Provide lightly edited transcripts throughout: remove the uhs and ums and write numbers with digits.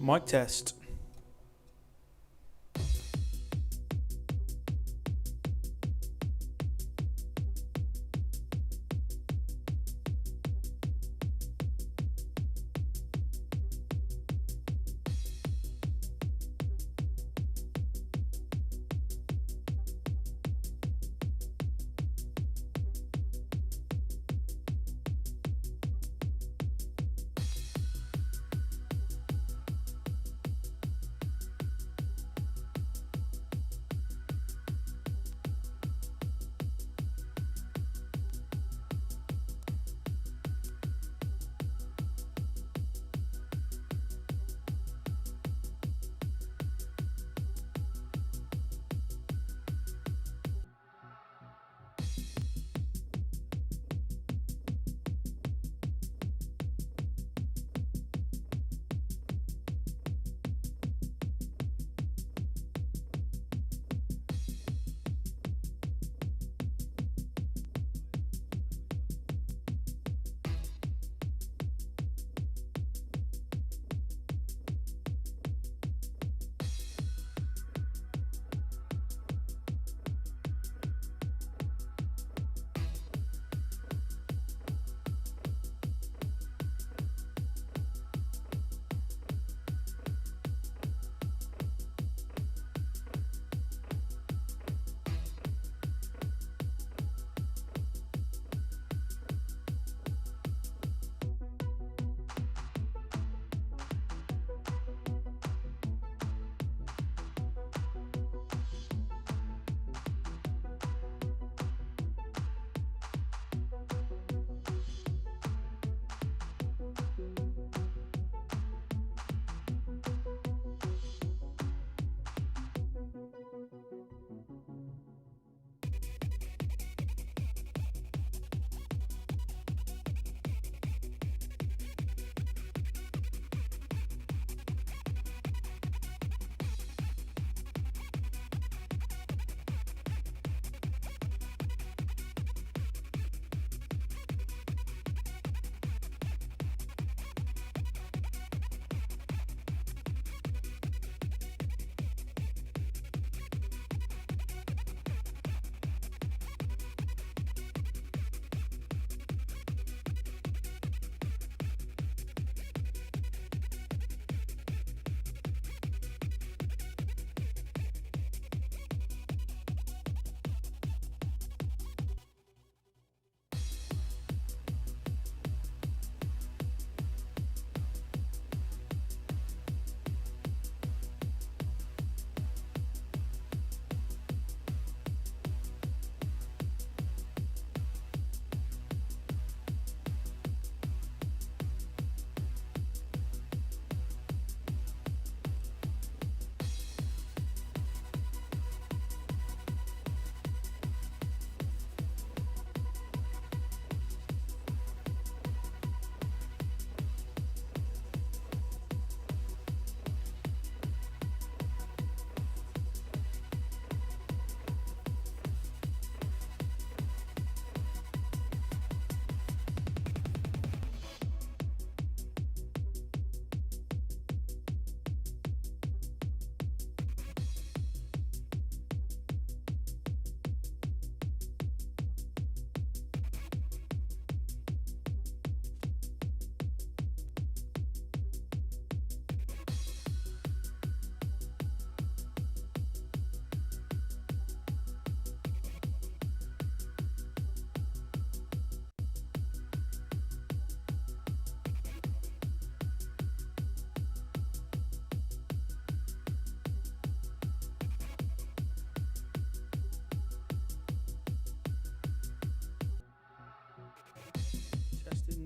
Mic test.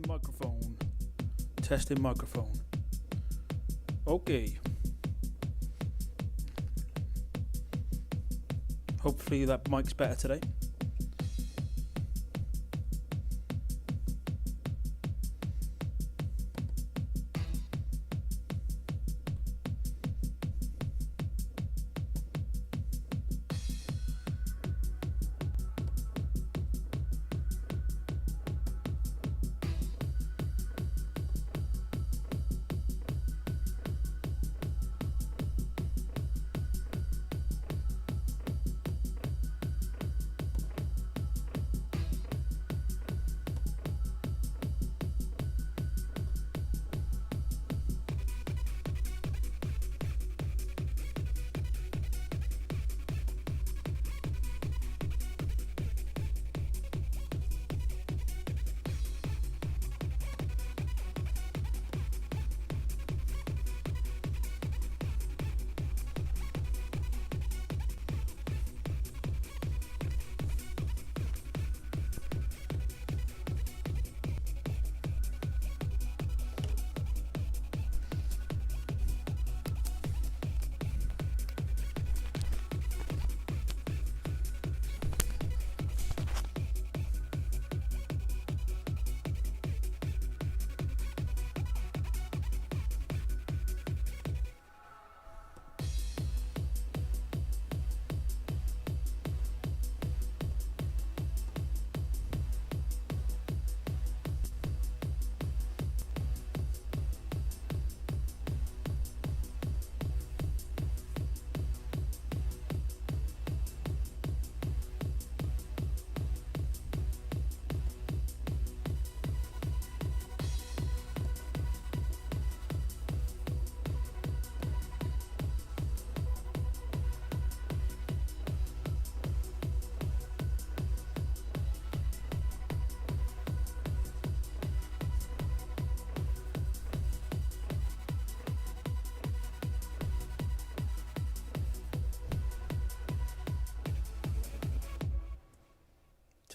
Microphone. Testing microphone. Okay. Hopefully that mic's better today.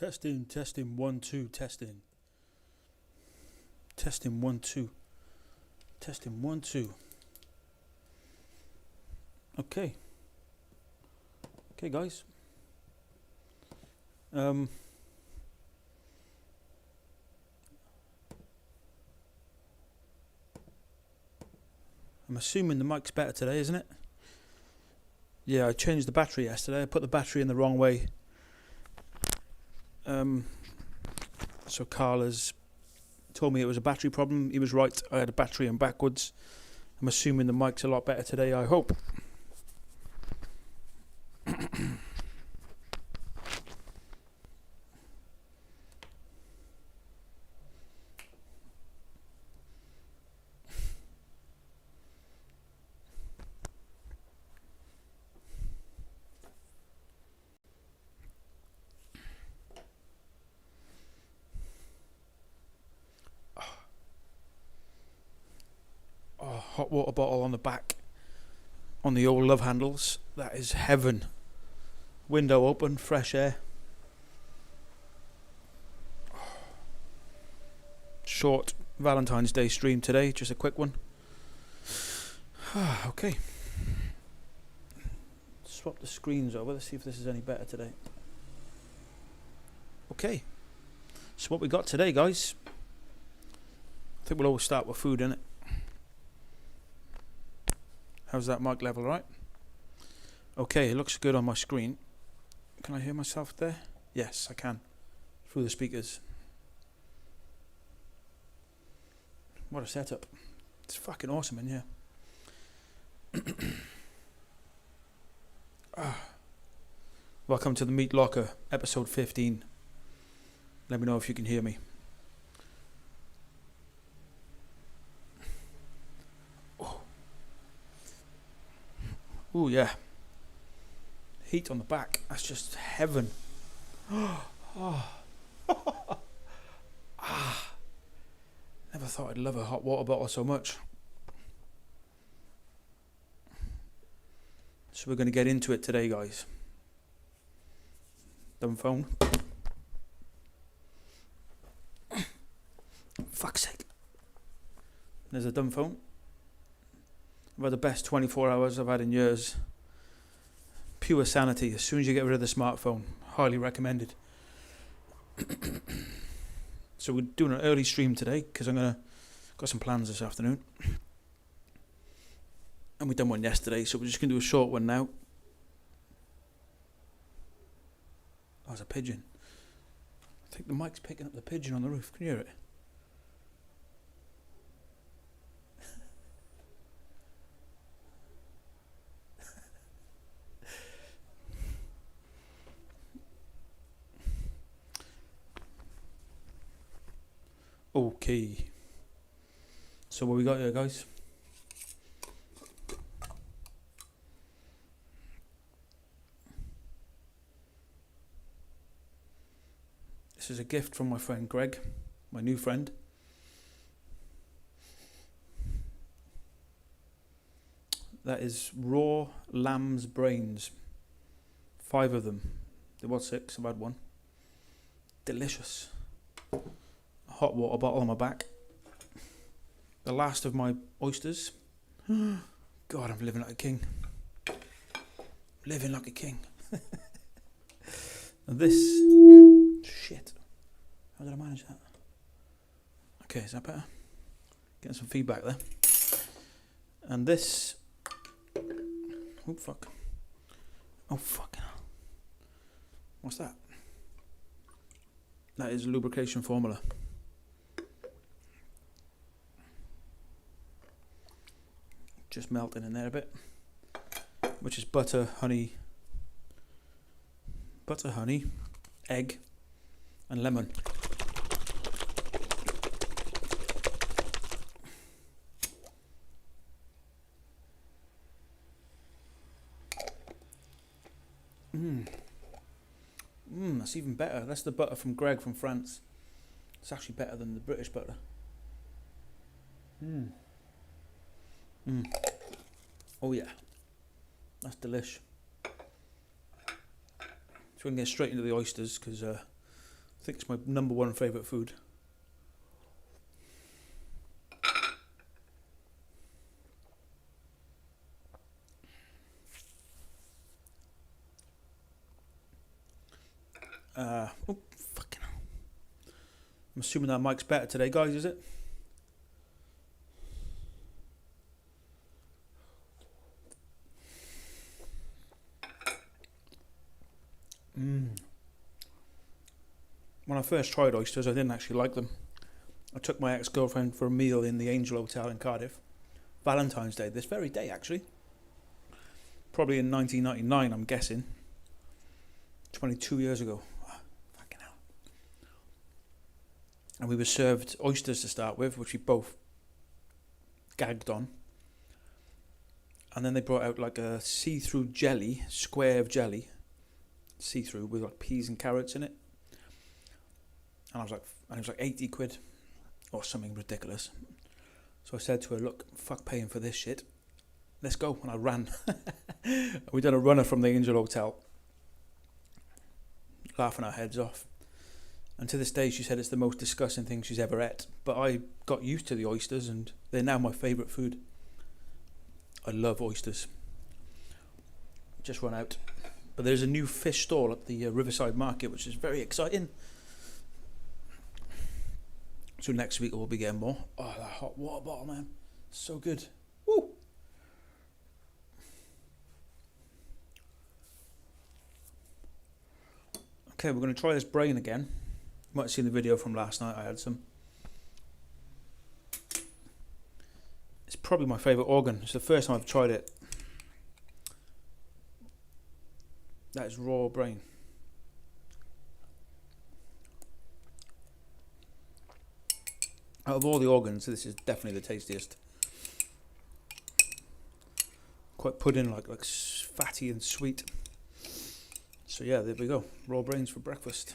Testing, testing, 1, 2, testing. Testing, 1, 2. Testing, 1, 2. Okay. Okay, guys. I'm assuming the mic's better today, isn't it? Yeah, I changed the battery yesterday. I put the battery in the wrong way. So Carl has told me it was a battery problem. He was right. I had a battery in backwards. I'm assuming the mic's a lot better today, I hope. Hot water bottle on the back on the old love handles. That is heaven. Window open, fresh air. Short Valentine's Day stream today, just a quick one. Okay. Swap the screens over. Let's see if this is any better today. Okay. So what we got today, guys. I think we'll always start with food, innit? How's that mic level, right? Okay, it looks good on my screen. Can I hear myself there? Yes, I can. Through the speakers. What a setup. It's fucking awesome in here. Welcome to the Meat Locker, episode 15. Let me know if you can hear me. Ooh, yeah. Heat on the back. That's just heaven. Never thought I'd love a hot water bottle so much. So we're going to get into it today, guys. Dumb phone. Fuck's sake. There's a dumb phone. I've had the best 24 hours I've had in years. Pure sanity. As soon as you get rid of the smartphone, highly recommended. So we're doing an early stream today because got some plans this afternoon. And we done one yesterday, so we're just going to do a short one now. Oh, there's a pigeon. I think the mic's picking up the pigeon on the roof. Can you hear it? Okay. So what we got here, guys? This is a gift from my friend Greg, my new friend. That is raw lamb's brains. 5 of them. There was 6, I've had one. Delicious. Hot water bottle on my back. The last of my oysters. God, I'm living like a king. Living like a king. And this... Shit. How did I manage that? Okay, is that better? Getting some feedback there. And this... Oh, fuck. Oh, fuck. What's that? That is lubrication formula. Just melting in there a bit, which is butter, honey, egg, and lemon. That's even better. That's the butter from Greg from France. It's actually better than the British butter. Oh yeah, that's delish. So we can get straight into the oysters because I think it's my #1 favourite food. Oh, fucking hell. I'm assuming that mic's better today, guys, is it? When I first tried oysters, I didn't actually like them. I took my ex-girlfriend for a meal in the Angel Hotel in Cardiff. Valentine's Day, this very day actually. Probably in 1999, I'm guessing. 22 years ago. Oh, fucking hell. And we were served oysters to start with, which we both gagged on. And then they brought out like a see-through jelly, square of jelly, see-through with like peas and carrots in it. And it was like 80 quid or something ridiculous. So I said to her, look, fuck paying for this shit. Let's go. And I ran. We done a runner from the Angel Hotel, laughing our heads off. And to this day, she said it's the most disgusting thing she's ever ate. But I got used to the oysters, and they're now my favourite food. I love oysters. Just run out. But there's a new fish stall at the Riverside Market, which is very exciting. So next week we'll be getting more. Oh, that hot water bottle, man. So good. Woo! Okay, we're going to try this brain again. You might have seen the video from last night. I had some. It's probably my favourite organ. It's the first time I've tried it. That is raw brain. Out of all the organs, this is definitely the tastiest. Quite pudding, like fatty and sweet. So yeah, there we go. Raw brains for breakfast.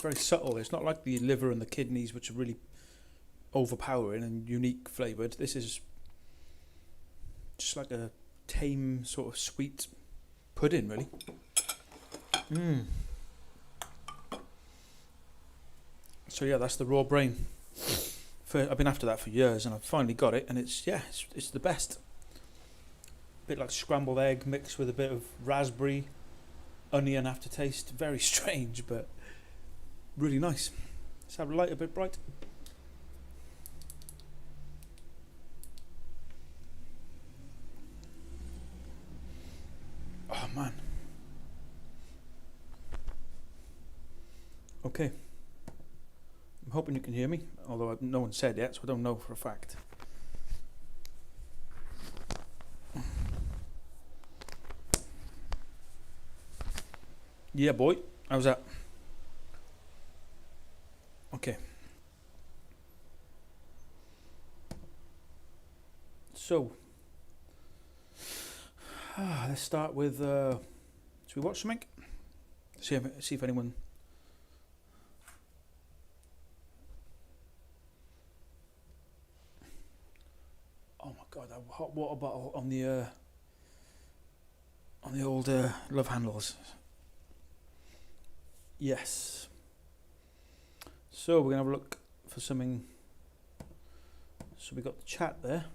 Very subtle. It's not like the liver and the kidneys, which are really overpowering and unique flavoured. This is just like a tame sort of sweet pudding, really. So yeah, that's the raw brain. I've been after that for years, and I've finally got it, and it's the best. A bit like scrambled egg mixed with a bit of raspberry, onion aftertaste. Very strange, but really nice. Let's have a light a bit bright. Oh man. Okay. I'm hoping you can hear me, although no one said yet, so I don't know for a fact. Yeah, boy. How's that? Okay. So, let's start with. Should we watch something? See if anyone. Oh my god! That hot water bottle on the old love handles. Yes. So we're gonna have a look for something. So we got the chat there.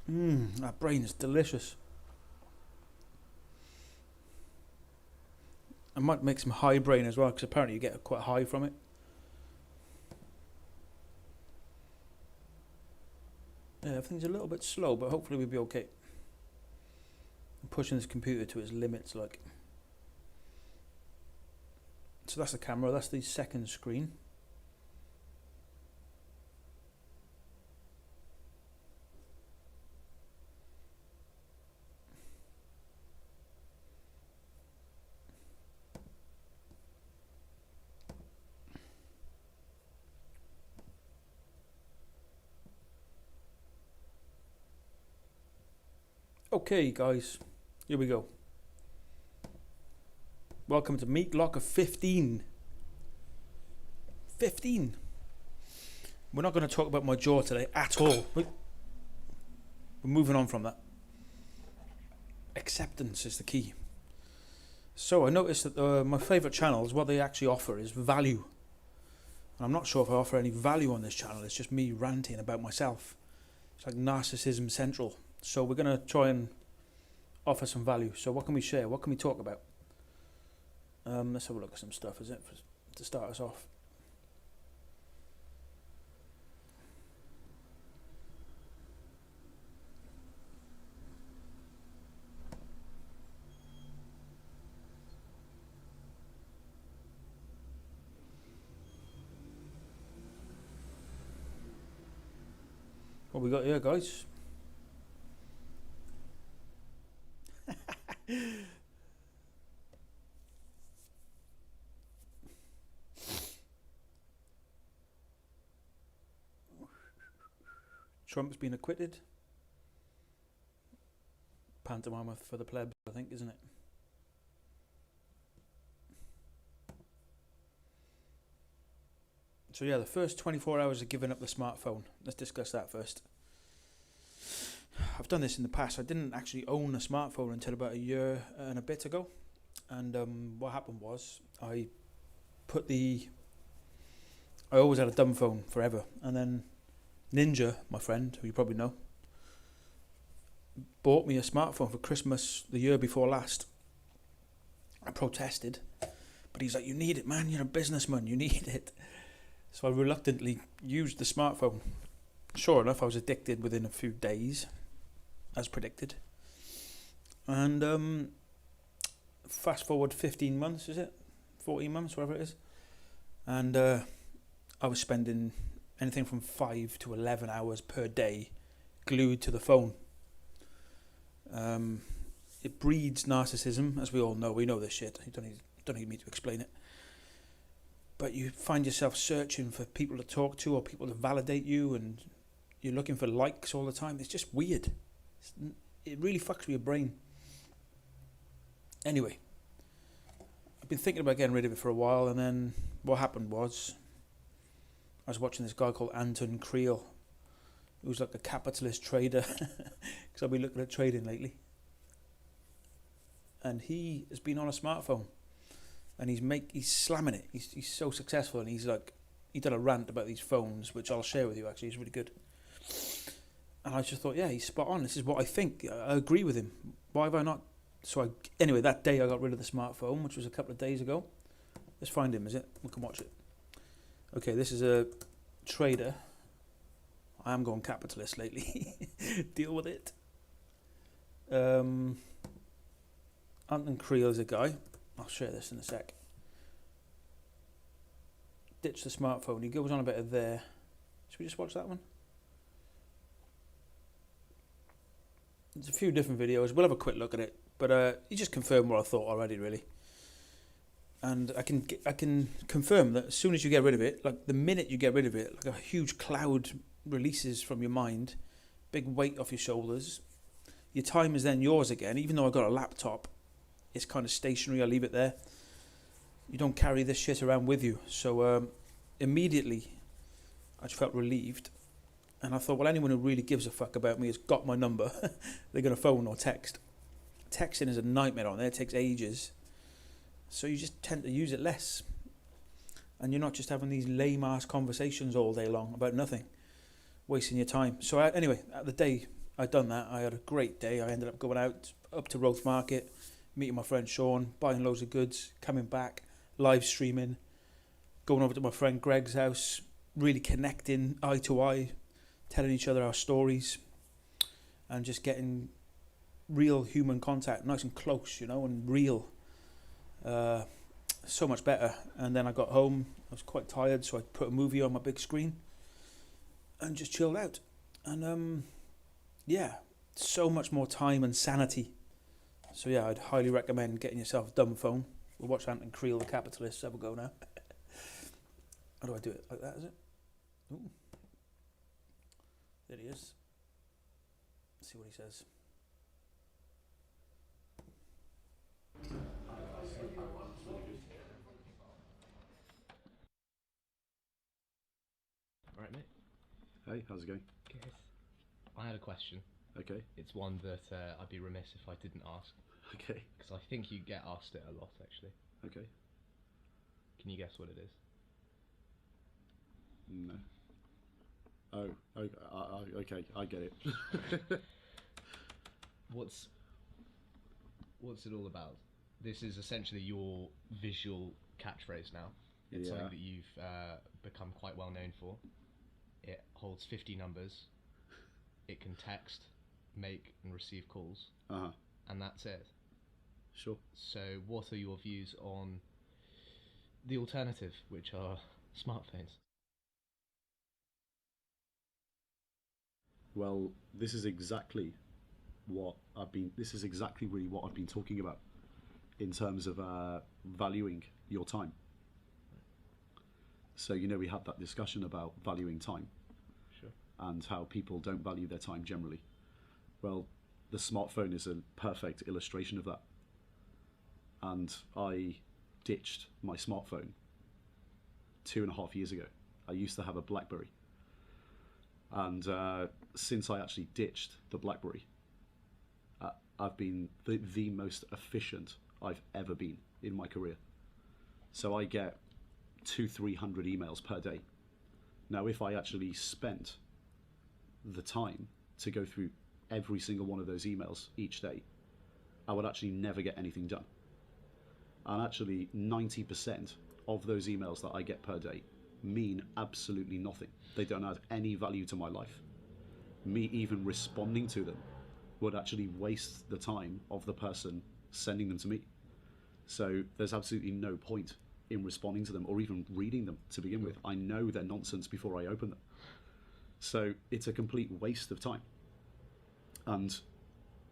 That brain is delicious. I might make some high brain as well, because apparently you get quite high from it. Yeah, everything's a little bit slow, but hopefully we'll be okay. I'm pushing this computer to its limits, like. So that's the camera, that's the second screen. Okay, guys, here we go. Welcome to Meat Locker 15. 15. We're not going to talk about my jaw today at all. We're moving on from that. Acceptance is the key. So I noticed that my favourite channels, what they actually offer is value. And I'm not sure if I offer any value on this channel. It's just me ranting about myself. It's like narcissism central. So we're going to try and offer some value. So what can we share? What can we talk about? Let's have a look at some stuff, is it, to start us off. What we got here, guys? Trump's been acquitted. Pantomime for the plebs, I think, isn't it? So yeah, the first 24 hours of giving up the smartphone. Let's discuss that first. I've done this in the past. I didn't actually own a smartphone until about a year and a bit ago. And what happened was I always had a dumb phone forever. And then Ninja, my friend, who you probably know, bought me a smartphone for Christmas the year before last. I protested. But he's like, you need it, man. You're a businessman. You need it. So I reluctantly used the smartphone. Sure enough, I was addicted within a few days, as predicted. And fast forward 15 months, is it? 14 months, whatever it is. And I was spending anything from 5 to 11 hours per day glued to the phone. It breeds narcissism, as we all know. We know this shit. You don't need me to explain it. But you find yourself searching for people to talk to or people to validate you, and you're looking for likes all the time. It's just weird. It really fucks with your brain. Anyway, I've been thinking about getting rid of it for a while, and then what happened was I was watching this guy called Anton Creel, who's like a capitalist trader, because I've been looking at trading lately. And he has been on a smartphone. And he's slamming it. He's so successful, and he done a rant about these phones, which I'll share with you. Actually, he's really good. And I just thought, yeah, he's spot on. This is what I think. I agree with him. Why have I not? So anyway, that day I got rid of the smartphone, which was a couple of days ago. Let's find him. Is it? We can watch it. Okay, this is a trader. I am going capitalist lately. Deal with it. Anton Creel is a guy. I'll share this in a sec. Ditch the smartphone. He goes on a bit of there. Should we just watch that one? There's a few different videos. We'll have a quick look at it. But he just confirmed what I thought already, really. And I can confirm that as soon as you get rid of it, like the minute you get rid of it, like a huge cloud releases from your mind, big weight off your shoulders. Your time is then yours again. Even though I've got a laptop, it's kind of stationary. I leave it there. You don't carry this shit around with you. So immediately, I just felt relieved. And I thought, well, anyone who really gives a fuck about me has got my number. They're going to phone or text. Texting is a nightmare on there. It takes ages. So you just tend to use it less. And you're not just having these lame-ass conversations all day long about nothing. Wasting your time. So anyway, the day I'd done that, I had a great day. I ended up going out up to Roath Market, meeting my friend Sean, buying loads of goods, coming back, live streaming, going over to my friend Greg's house, really connecting eye to eye, telling each other our stories, and just getting real human contact, nice and close, and real. So much better. And then I got home, I was quite tired, so I put a movie on my big screen and just chilled out. And yeah, so much more time and sanity. So yeah, I'd highly recommend getting yourself a dumb phone. We'll watch Anton Creel, the capitalist. Have a go now. How do I do it? Like that, is it? Ooh. There he is. Let's see what he says. Right, mate. Hey, how's it going? Good. I had a question. Okay. It's one that I'd be remiss if I didn't ask, Okay. because I think you get asked it a lot, actually. Okay. Can you guess what it is? No. Oh, okay, I get it. What's it all about? This is essentially your visual catchphrase now. It's something that you've become quite well known for. It holds 50 numbers. It can text, make and receive calls. Uh-huh. And that's it. Sure. So what are your views on the alternative, which are smartphones? Well, this is exactly really what I've been talking about in terms of valuing your time. So, we had that discussion about valuing time. Sure. And how people don't value their time generally. Well, the smartphone is a perfect illustration of that. And I ditched my smartphone 2.5 years ago. I used to have a BlackBerry. And since I actually ditched the BlackBerry, I've been the most efficient I've ever been in my career. So I get 200-300 emails per day. Now, if I actually spent the time to go through every single one of those emails each day, I would actually never get anything done. And actually 90% of those emails that I get per day mean absolutely nothing. They don't add any value to my life. Me even responding to them would actually waste the time of the person sending them to me. So there's absolutely no point in responding to them or even reading them to begin with. I know they're nonsense before I open them. So it's a complete waste of time. And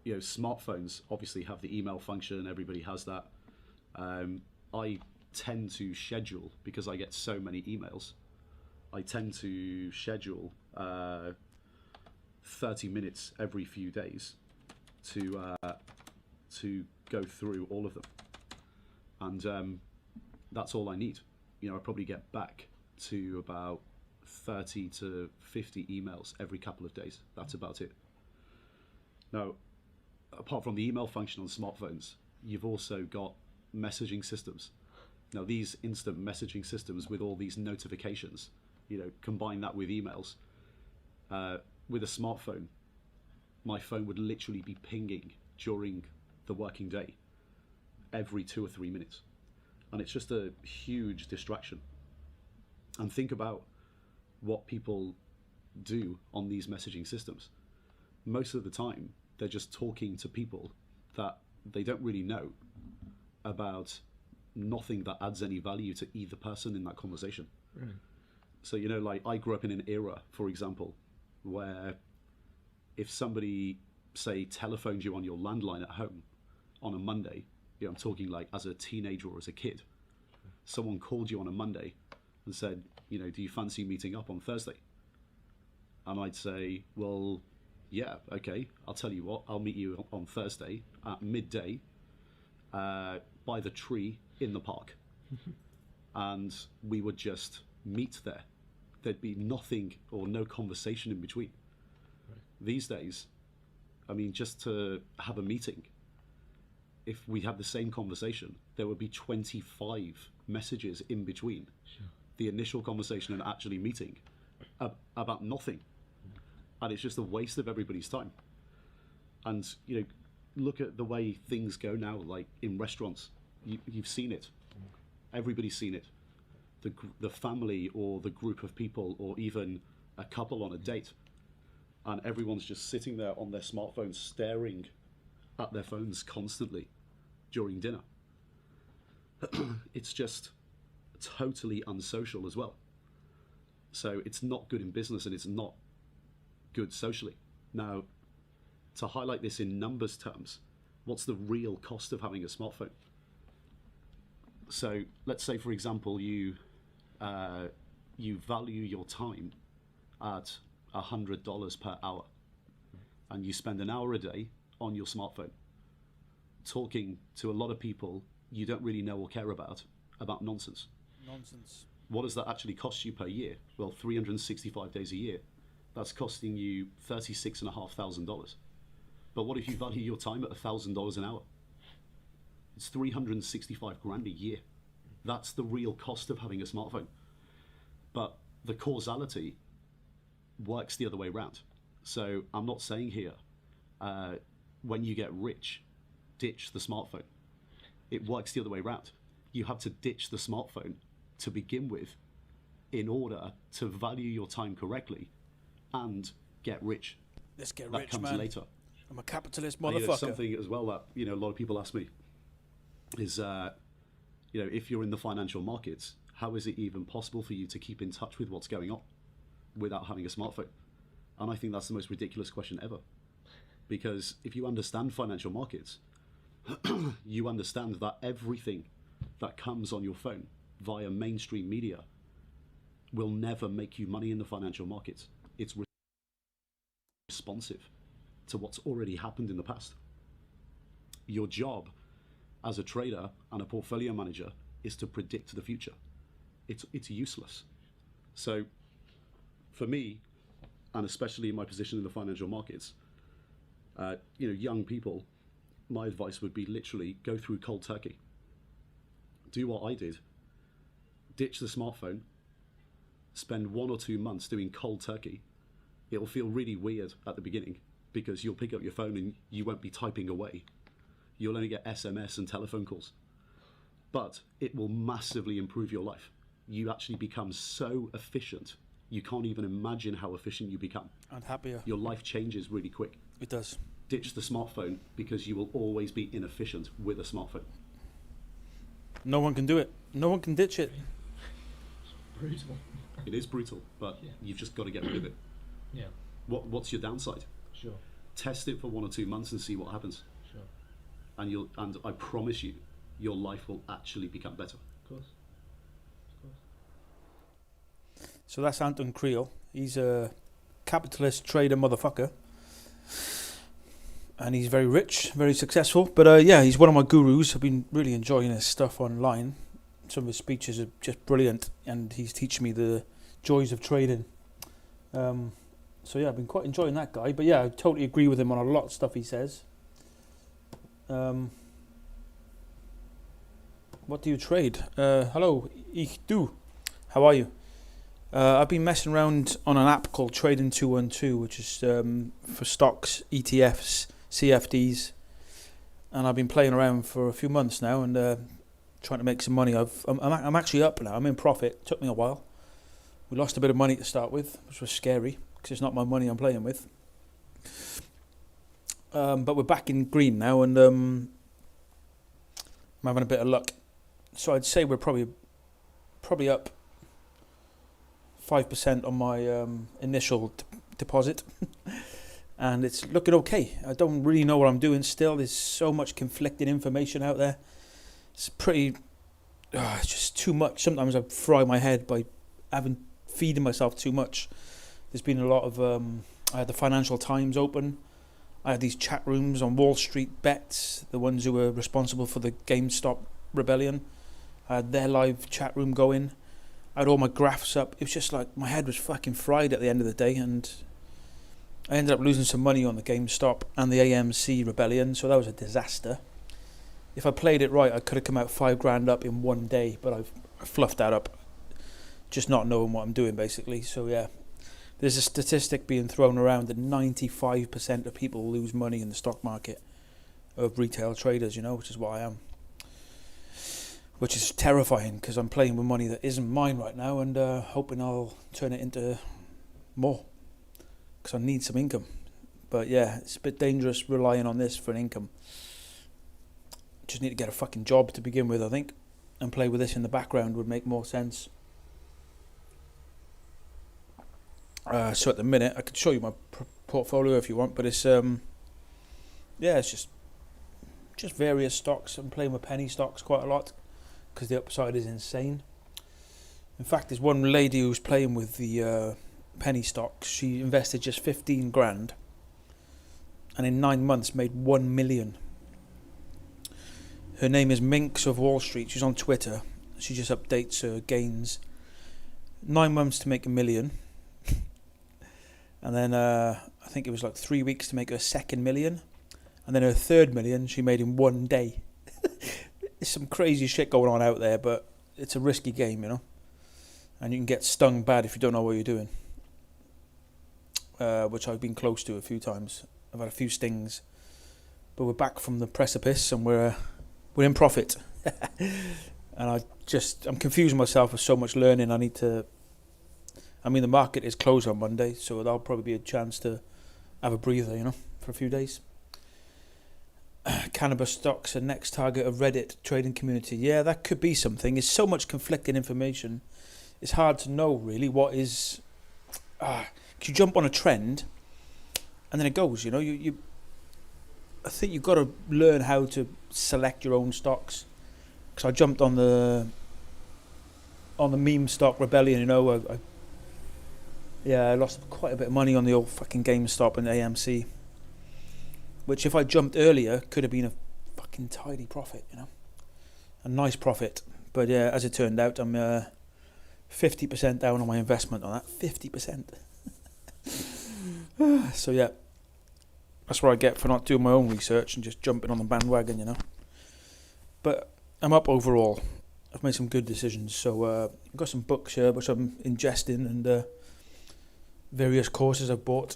smartphones obviously have the email function. Everybody has that. I tend to schedule, because I get so many emails, I tend to schedule 30 minutes every few days to go through all of them. And that's all I need. I probably get back to about 30 to 50 emails every couple of days. That's about it. Now, apart from the email function on smartphones, you've also got messaging systems. Now, these instant messaging systems with all these notifications, combine that with emails. With a smartphone, my phone would literally be pinging during the working day every 2 or 3 minutes. And it's just a huge distraction. And think about what people do on these messaging systems. Most of the time, they're just talking to people that they don't really know about nothing that adds any value to either person in that conversation. Right. So, I grew up in an era, for example, where if somebody, say, telephoned you on your landline at home on a Monday, I'm talking like as a teenager or as a kid, someone called you on a Monday and said, do you fancy meeting up on Thursday? And I'd say, well, yeah, okay, I'll tell you what, I'll meet you on Thursday at midday by the tree in the park. And we would just meet there. There'd be nothing or no conversation in between. Right. These days, just to have a meeting, if we had the same conversation, there would be 25 messages in between the initial conversation and actually meeting about nothing. And it's just a waste of everybody's time. And, look at the way things go now, like in restaurants. You've seen it. Everybody's seen it. The family or the group of people or even a couple on a date. And everyone's just sitting there on their smartphones staring at their phones constantly during dinner. It's just totally unsocial as well. So it's not good in business and it's not good socially. Now, to highlight this in numbers terms, what's the real cost of having a smartphone? So let's say, for example, you value your time at $100 per hour, and you spend an hour a day on your smartphone. talking to a lot of people you don't really know or care about nonsense. Nonsense. What does that actually cost you per year? Well, 365 days a year. That's costing you $36,500. But what if you value your time at $1,000 an hour? It's 365 grand a year. That's the real cost of having a smartphone. But the causality works the other way around. So I'm not saying here, when you get rich, ditch the smartphone. It works the other way around. You have to ditch the smartphone to begin with in order to value your time correctly and get rich. Let's get that rich, comes man. later. I'm a capitalist And, motherfucker. something as well that a lot of people ask me is, if you're in the financial markets, how is it even possible for you to keep in touch with what's going on without having a smartphone? And I think that's the most ridiculous question ever. Because if you understand financial markets, you understand that everything that comes on your phone via mainstream media will never make you money in the financial markets. It's responsive to what's already happened in the past. Your job as a trader and a portfolio manager is to predict the future. It's useless. So for me, and especially in my position in the financial markets, young people, my advice would be literally go through cold turkey. Do what I did. Ditch the smartphone. Spend 1 or 2 months doing cold turkey. It'll feel really weird at the beginning because you'll pick up your phone and you won't be typing away. You'll only get SMS and telephone calls. But it will massively improve your life. You actually become so efficient, you can't even imagine how efficient you become. And happier. Your life changes really quick. It does. Ditch the smartphone because you will always be inefficient with a smartphone. No one can do it. No one can ditch it. Brutal. It is brutal, but you've just got to get rid of it. Yeah. What's your downside? Sure. Test it for 1 or 2 months and see what happens. Sure. And I promise you, your life will actually become better. Of course. So that's Anton Creel. He's a capitalist trader motherfucker. And he's very rich, very successful. But he's one of my gurus. I've been really enjoying his stuff online. Some of his speeches are just brilliant. And he's teaching me the joys of trading. I've been quite enjoying that guy. But I totally agree with him on a lot of stuff he says. What do you trade? Hello, ich do. How are you? I've been messing around on an app called Trading 212, which is for stocks, ETFs, CFDs, and I've been playing around for a few months now and trying to make some money. I'm actually up now. I'm in profit. It took me a while. We lost a bit of money to start with, which was scary because it's not my money I'm playing with. But we're back in green now, and I'm having a bit of luck. So I'd say we're probably up 5% on my initial deposit, and it's looking okay. I don't really know what I'm doing still. There's so much conflicting information out there. It's it's just too much. Sometimes I fry my head by feeding myself too much. There's been a lot of I had the Financial Times open. I had these chat rooms on Wall Street Bets, the ones who were responsible for the GameStop rebellion. I had their live chat room going. I had all my graphs up. It was just like my head was fucking fried at the end of the day, and I ended up losing some money on the GameStop and the AMC rebellion, so that was a disaster. If I played it right, I could have come out $5,000 up in one day, but I fluffed that up, just not knowing what I'm doing basically. So there's a statistic being thrown around that 95% of people lose money in the stock market of retail traders, which is what I am. Which is terrifying because I'm playing with money that isn't mine right now and hoping I'll turn it into more because I need some income. But it's a bit dangerous relying on this for an income. Just need to get a fucking job to begin with, I think, and play with this in the background would make more sense. So at the minute, I could show you my portfolio if you want, but it's it's just various stocks. I'm playing with penny stocks quite a lot because the upside is insane. In fact, there's one lady who's playing with the penny stocks. She invested just $15,000 and in 9 months made $1 million. Her name is Minx of Wall Street. She's on Twitter. She just updates her gains. 9 months to make $1 million. And then I think it was like 3 weeks to make her second $1 million. And then her third $1 million she made in 1 day. There's some crazy shit going on out there, but it's a risky game, you know. And you can get stung bad if you don't know what you're doing. Which I've been close to a few times. I've had a few stings. But we're back from the precipice and we're in profit. And I'm confusing myself with so much learning. The market is closed on Monday, so that'll probably be a chance to have a breather, you know, for a few days. Cannabis stocks are next target of Reddit trading community. Yeah, that could be something. There's so much conflicting information. It's hard to know really what is. You jump on a trend, and then it goes. You know, I think you've got to learn how to select your own stocks. Because I jumped on the meme stock rebellion. You know, I lost quite a bit of money on the old fucking GameStop and AMC. Which, if I jumped earlier, could have been a fucking tidy profit, you know. A nice profit. But yeah, as it turned out, I'm 50% down on my investment on that. 50%. So yeah, that's what I get for not doing my own research and just jumping on the bandwagon, you know. But I'm up overall. I've made some good decisions. So I've got some books here which I'm ingesting and various courses I've bought.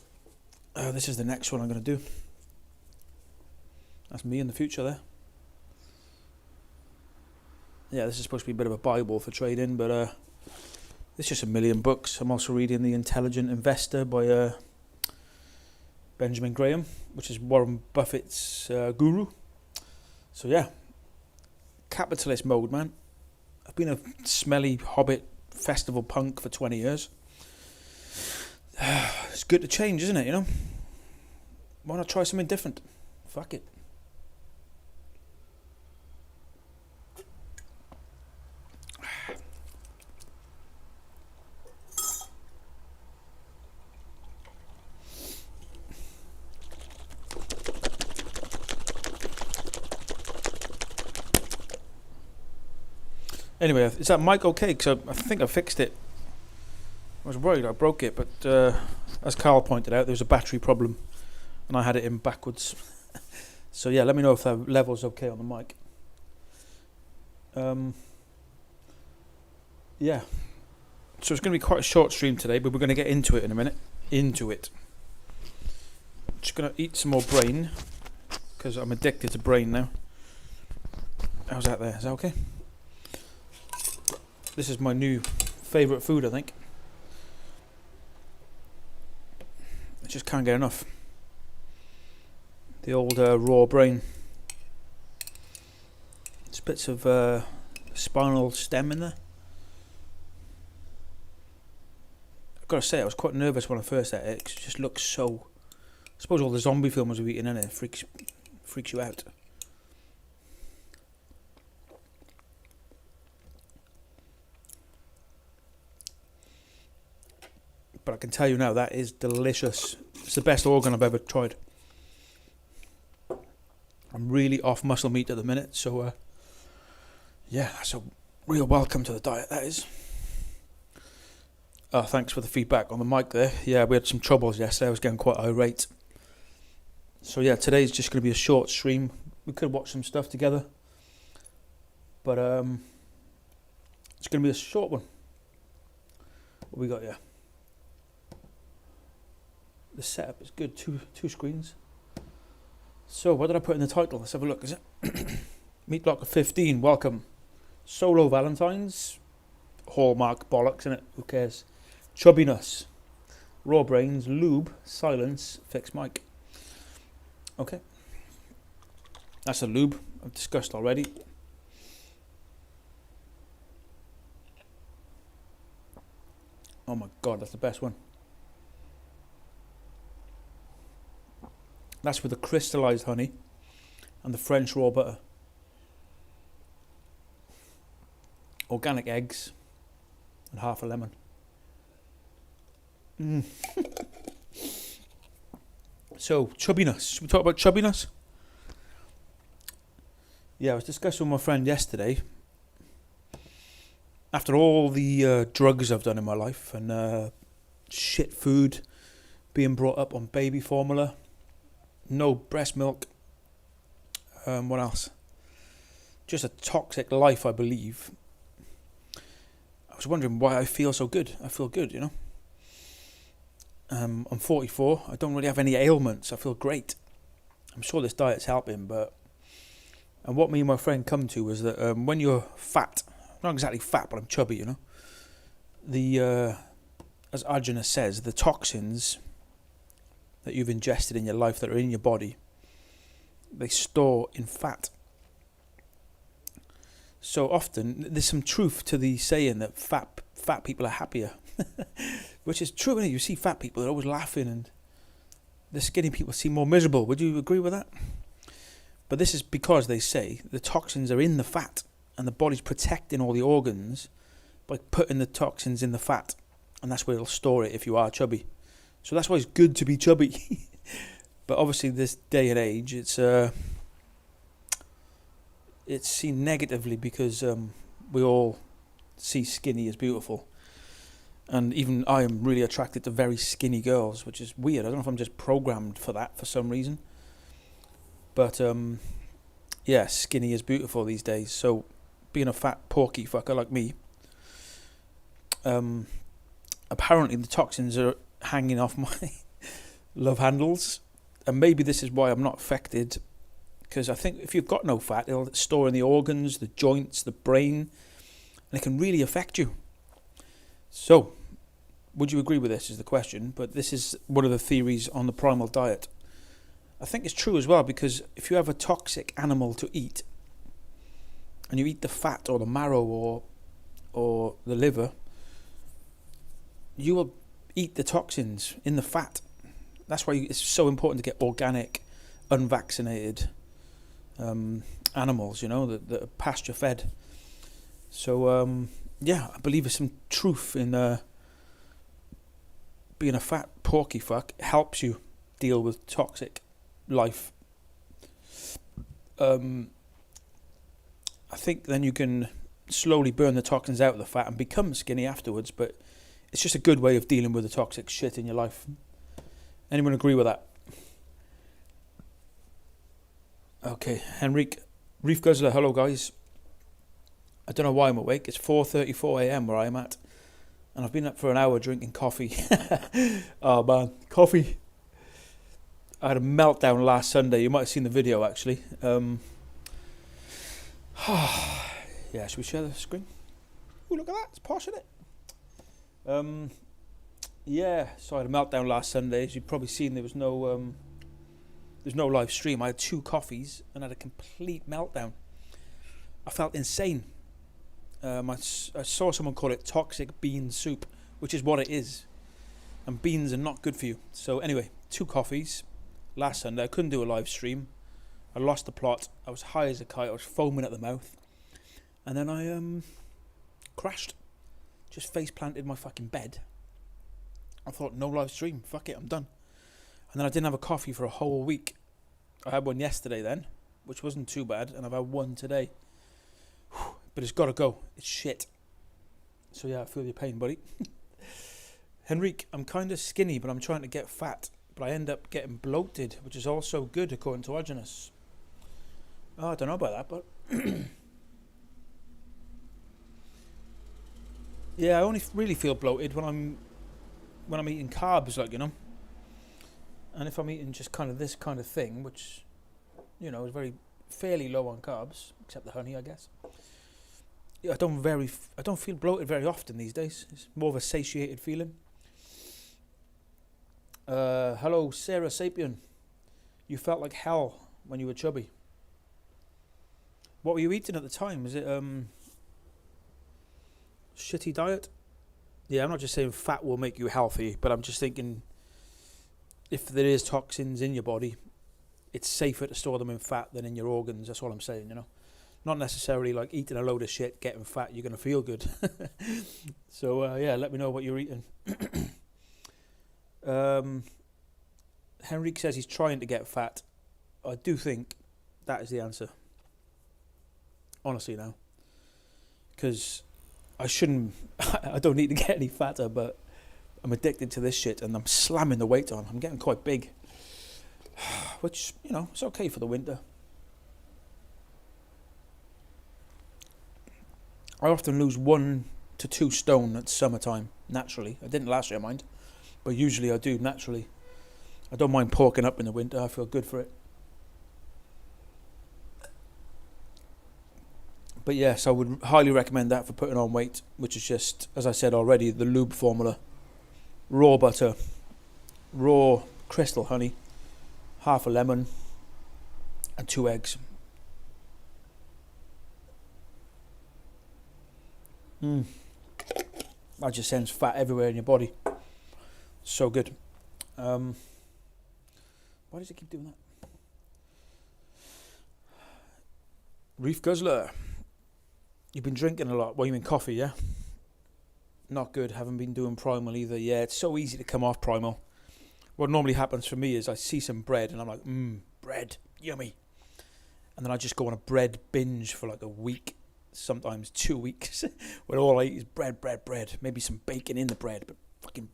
This is the next one I'm going to do. That's me in the future there. Yeah, this is supposed to be a bit of a Bible for trading, but it's just 1 million books. I'm also reading The Intelligent Investor by Benjamin Graham, which is Warren Buffett's guru. So yeah, capitalist mode, man. I've been a smelly hobbit festival punk for 20 years. It's good to change, isn't it, you know? Why not try something different? Fuck it. Anyway, is that mic okay? Because I think I fixed it. I was worried I broke it, but as Carl pointed out, there was a battery problem, and I had it in backwards. So yeah, let me know if that level's okay on the mic. Yeah. So it's going to be quite a short stream today, but we're going to get into it in a minute. Just going to eat some more brain, because I'm addicted to brain now. How's that there? Is that okay? This is my new favourite food, I think. I just can't get enough. The old raw brain. There's bits of spinal stem in there. I've got to say, I was quite nervous when I first ate it, 'cause it just looks so... I suppose all the zombie films we've eaten in it freaks you out. But I can tell you now, that is delicious. It's the best organ I've ever tried. I'm really off muscle meat at the minute, so yeah, that's a real welcome to the diet, that is. Thanks for the feedback on the mic there. Yeah, we had some troubles yesterday. I was getting quite irate. So yeah, today's just going to be a short stream. We could watch some stuff together, but it's going to be a short one. What we got here? The setup is good. Two screens. So what did I put in the title? Let's have a look. Is it Meat Locker 15? Welcome. Solo Valentines. Hallmark bollocks, innit? Who cares? Chubbiness. Raw brains. Lube. Silence. Fixed mic. Okay. That's a lube I've discussed already. Oh my god, that's the best one. That's with the crystallized honey and the French raw butter. Organic eggs and half a lemon. So, chubbiness. Should we talk about chubbiness? Yeah, I was discussing with my friend yesterday. After all the drugs I've done in my life and shit food, being brought up on baby formula, no breast milk, what else? Just a toxic life, I believe. I was wondering why I feel so good. I feel good, you know. I'm 44. I don't really have any ailments. I feel great. I'm sure this diet's helping, and what me and my friend come to is that when you're fat, not exactly fat, but I'm chubby, you know. As Arjuna says, the toxins that you've ingested in your life that are in your body, they store in fat. So often, there's some truth to the saying that fat people are happier, which is true. Isn't it? You see fat people, they're always laughing, and the skinny people seem more miserable. Would you agree with that? But this is because they say the toxins are in the fat, and the body's protecting all the organs by putting the toxins in the fat, and that's where it'll store it if you are chubby. So that's why it's good to be chubby. But obviously, this day and age, it's seen negatively because we all see skinny as beautiful. And even I am really attracted to very skinny girls, which is weird. I don't know if I'm just programmed for that for some reason. But yeah, skinny is beautiful these days. So being a fat porky fucker like me, apparently the toxins are hanging off my love handles. And maybe this is why I'm not affected. Because I think if you've got no fat, it'll store in the organs, the joints, the brain, and it can really affect you. So, would you agree with this is the question, but this is one of the theories on the primal diet. I think it's true as well, because if you have a toxic animal to eat, and you eat the fat or the marrow or the liver, you will eat the toxins in the fat. That's why it's so important to get organic, unvaccinated animals, you know, that are pasture fed. So yeah, I believe there's some truth in being a fat porky fuck. It helps you deal with toxic life. I think then you can slowly burn the toxins out of the fat and become skinny afterwards, but it's just a good way of dealing with the toxic shit in your life. Anyone agree with that? Okay, Henrik, Reef Guzzler, hello guys. I don't know why I'm awake. It's 4:34 a.m. where I am at, and I've been up for an hour drinking coffee. Oh man, coffee. I had a meltdown last Sunday. You might have seen the video actually. Yeah, should we share the screen? Oh, look at that. It's posh, isn't it? Yeah, so I had a meltdown last Sunday. As you've probably seen, there's no live stream. I had 2 coffees and had a complete meltdown. I felt insane. I saw someone call it toxic bean soup, which is what it is. And beans are not good for you. So anyway, 2 coffees last Sunday. I couldn't do a live stream. I lost the plot. I was high as a kite. I was foaming at the mouth. And then I crashed. Just face planted my fucking bed. I thought, no live stream. Fuck it, I'm done. And then I didn't have a coffee for a whole week. I had one yesterday then, which wasn't too bad, and I've had one today. But it's got to go. It's shit. So yeah, I feel your pain, buddy. Henrik, I'm kind of skinny, but I'm trying to get fat. But I end up getting bloated, which is also good according to Arjuna. Oh, I don't know about that, but... yeah, I only really feel bloated when I'm eating carbs, like, you know. And if I'm eating just kind of this kind of thing, which, you know, is fairly low on carbs, except the honey, I guess. I don't feel bloated very often these days. It's more of a satiated feeling. Hello, Sarah Sapien. You felt like hell when you were chubby. What were you eating at the time? Was it shitty diet? Yeah, I'm not just saying fat will make you healthy, but I'm just thinking if there is toxins in your body, it's safer to store them in fat than in your organs. That's all I'm saying, you know. Not necessarily like eating a load of shit, getting fat, you're going to feel good. So, yeah, let me know what you're eating. Henrik says he's trying to get fat. I do think that is the answer. honestly now. Because I shouldn't, I don't need to get any fatter, but I'm addicted to this shit and I'm slamming the weight on. I'm getting quite big. Which, you know, it's okay for the winter. I often lose 1 to 2 stone at summertime, naturally. I didn't last year, mind. But usually I do, naturally. I don't mind porking up in the winter. I feel good for it. But yes, I would highly recommend that for putting on weight, which is just, as I said already, the lube formula. Raw butter, raw crystal honey, half a lemon, and 2 eggs. That just sends fat everywhere in your body. So good. Why does it keep doing that? Reef Guzzler. You've been drinking a lot. Well, you mean coffee, yeah? Not good. Haven't been doing primal either. Yeah, it's so easy to come off primal. What normally happens for me is I see some bread and I'm like, bread, yummy. And then I just go on a bread binge for like a week, sometimes 2 weeks, where all I eat is bread. Maybe some bacon in the bread, but fucking,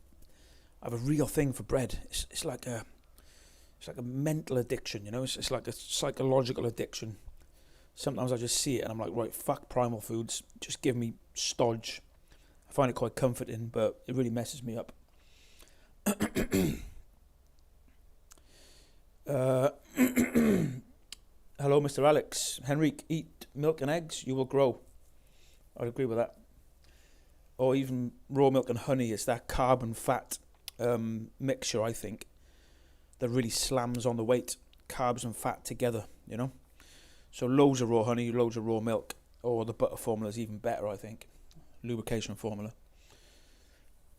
I have a real thing for bread. It's like a mental addiction, you know. It's like a psychological addiction. Sometimes I just see it and I'm like, right, fuck primal foods. Just give me stodge. I find it quite comforting, but it really messes me up. Hello, Mr. Alex. Henrique, eat milk and eggs, you will grow. I'd agree with that. Or even raw milk and honey. It's that carb and fat mixture, I think, that really slams on the weight. Carbs and fat together, you know. So loads of raw honey, loads of raw milk, or the butter formula is even better, I think. Lubrication formula.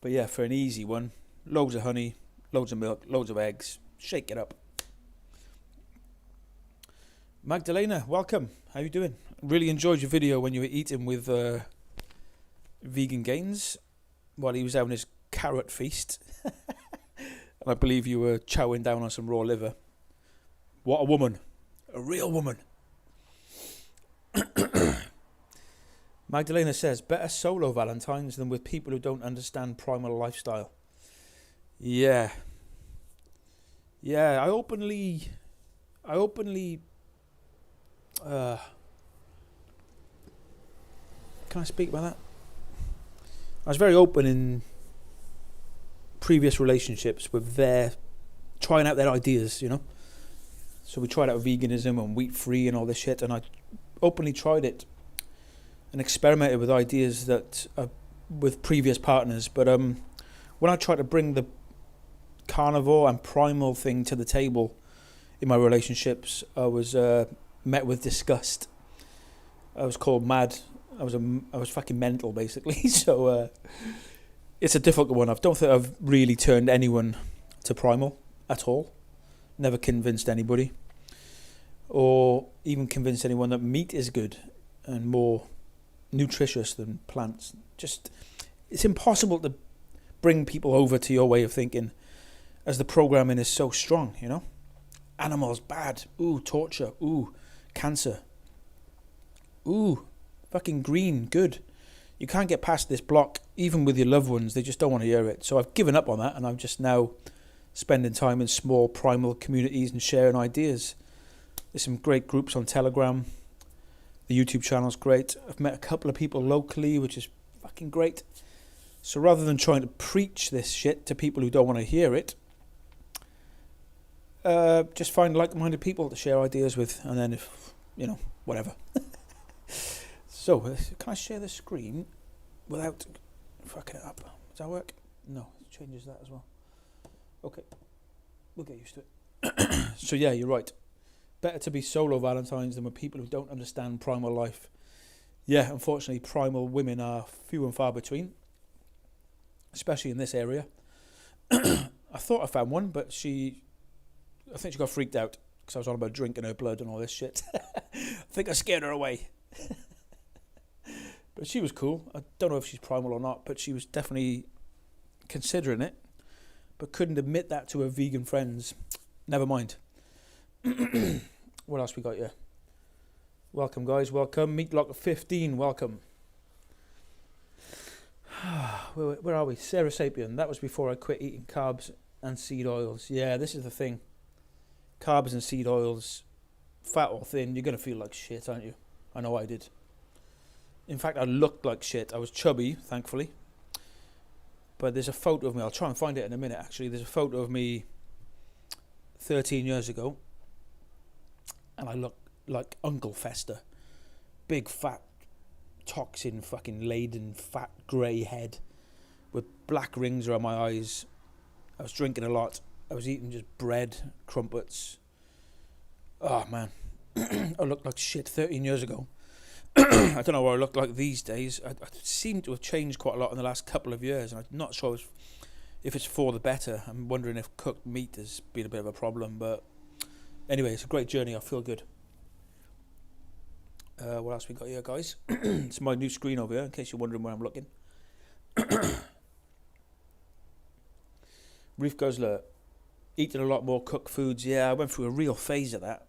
But yeah, for an easy one, loads of honey, loads of milk, loads of eggs. Shake it up. Magdalena, welcome. How you doing? Really enjoyed your video when you were eating with Vegan Gains while he was having his carrot feast. And I believe you were chowing down on some raw liver. What a woman. A real woman. Magdalena says, better solo Valentines than with people who don't understand primal lifestyle. Yeah. Yeah, I openly can I speak about that? I was very open in previous relationships with their trying out their ideas, you know. So we tried out veganism and wheat free and all this shit, and I openly tried it and experimented with ideas that with previous partners. But when I tried to bring the carnivore and primal thing to the table in my relationships, I was met with disgust. I was called mad. I was fucking mental, basically. So it's a difficult one. I don't think I've really turned anyone to primal at all. Never convinced anybody, or even convinced anyone that meat is good and more nutritious than plants. Just, it's impossible to bring people over to your way of thinking, as the programming is so strong, you know. Animals bad. Ooh, torture. Ooh, cancer. Ooh, fucking green good. You can't get past this block, even with your loved ones. They just don't want to hear it. So I've given up on that, and I'm just now spending time in small primal communities and sharing ideas. There's some great groups on Telegram. The YouTube channel's great. I've met a couple of people locally, which is fucking great. So rather than trying to preach this shit to people who don't want to hear it, just find like-minded people to share ideas with, and then if, you know, whatever. So, can I share the screen without fucking it up? Does that work? No, it changes that as well. Okay, we'll get used to it. So yeah, you're right. Better to be solo Valentines than with people who don't understand primal life. Yeah, unfortunately, primal women are few and far between, especially in this area. I thought I found one, but I think she got freaked out because I was on about drinking her blood and all this shit. I think I scared her away. But she was cool. I don't know if she's primal or not, but she was definitely considering it, but couldn't admit that to her vegan friends. Never mind. What else we got here? Welcome, guys. Welcome. Meatlock 15. Welcome. Where are we? Sarah Sapien. That was before I quit eating carbs and seed oils. Yeah, this is the thing. Carbs and seed oils, fat or thin, you're going to feel like shit, aren't you? I know I did. In fact, I looked like shit. I was chubby, thankfully. But there's a photo of me. I'll try and find it in a minute, actually. There's a photo of me 13 years ago. And I look like Uncle Fester. Big, fat, toxin, fucking laden, fat, grey head. With black rings around my eyes. I was drinking a lot. I was eating just bread, crumpets. Oh, man. I looked like shit 13 years ago. I don't know what I look like these days. I seem to have changed quite a lot in the last couple of years, and I'm not sure if it's for the better. I'm wondering if cooked meat has been a bit of a problem, but anyway, it's a great journey. I feel good. What else we got here, guys? It's my new screen over here, in case you're wondering where I'm looking. Reef Guzzler, eating a lot more cooked foods. Yeah, I went through a real phase of that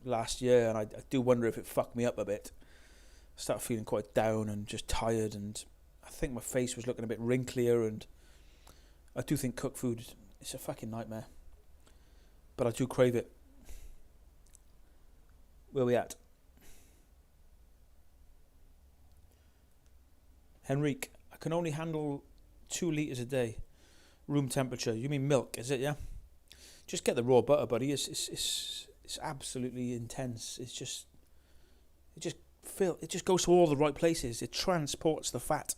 last year, and I do wonder if it fucked me up a bit. I started feeling quite down and just tired, and I think my face was looking a bit wrinklier, and I do think cooked food is a fucking nightmare. But I do crave it. Where we at? Henrique, I can only handle 2 litres a day. Room temperature. You mean milk, is it, yeah? Just get the raw butter, buddy. It's absolutely intense. It just goes to all the right places. It transports the fat.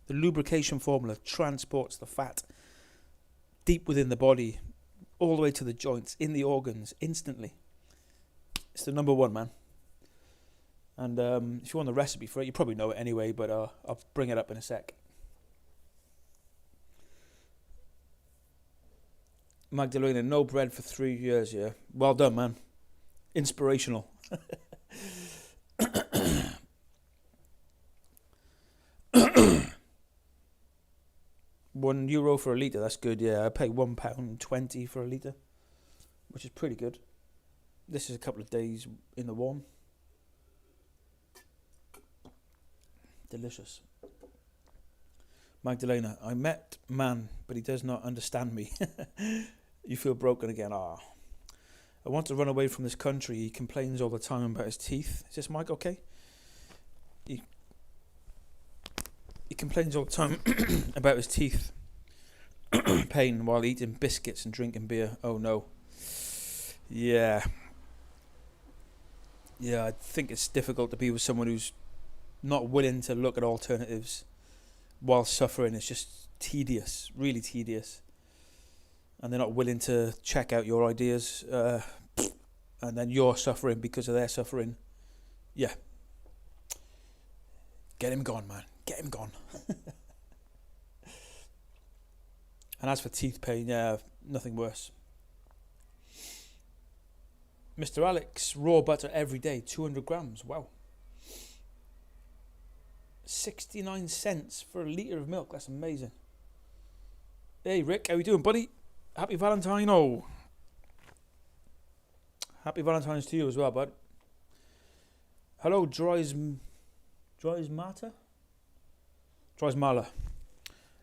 The lubrication formula transports the fat deep within the body, all the way to the joints, in the organs, instantly. It's the number one, man. And if you want the recipe for it, you probably know it anyway, but I'll bring it up in a sec. Magdalena, no bread for 3 years, yeah. Well done, man. Inspirational. €1 for a litre, that's good, yeah. I pay £1.20 for a litre, which is pretty good. This is a couple of days in the warm. Delicious. Magdalena, I met man, but he does not understand me. You feel broken again. I want to run away from this country. He complains all the time about his teeth. Is this Mike okay? He complains all the time about his teeth pain while eating biscuits and drinking beer. Oh no. Yeah, I think it's difficult to be with someone who's not willing to look at alternatives while suffering. It's just tedious, really tedious. And they're not willing to check out your ideas, and then you're suffering because of their suffering. Yeah. Get him gone, man. Get him gone. And as for teeth pain, yeah, nothing worse. Mr. Alex, raw butter every day, 200 grams. Wow. 69 cents for a litre of milk. That's amazing. Hey, Rick, how you doing, buddy? Happy Valentine. Oh. Happy Valentine's to you as well, bud. Hello, Dries Mala.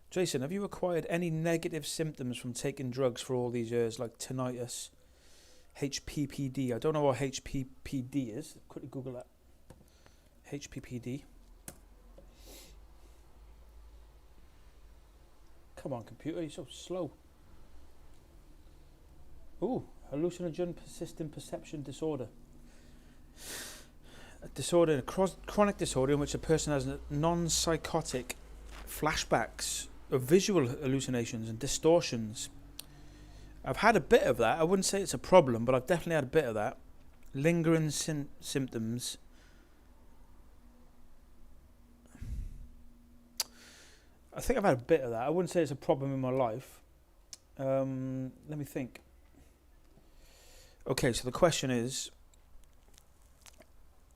Jason, have you acquired any negative symptoms from taking drugs for all these years, like tinnitus, HPPD? I don't know what HPPD is. Quickly Google that. HPPD. Come on, computer, you're so slow. Ooh, hallucinogen persistent perception disorder. A disorder, a chronic disorder in which a person has non-psychotic flashbacks of visual hallucinations and distortions. I've had a bit of that. I wouldn't say it's a problem, but I've definitely had a bit of that. Lingering symptoms. I think I've had a bit of that. I wouldn't say it's a problem in my life. Let me think. Okay, so the question is,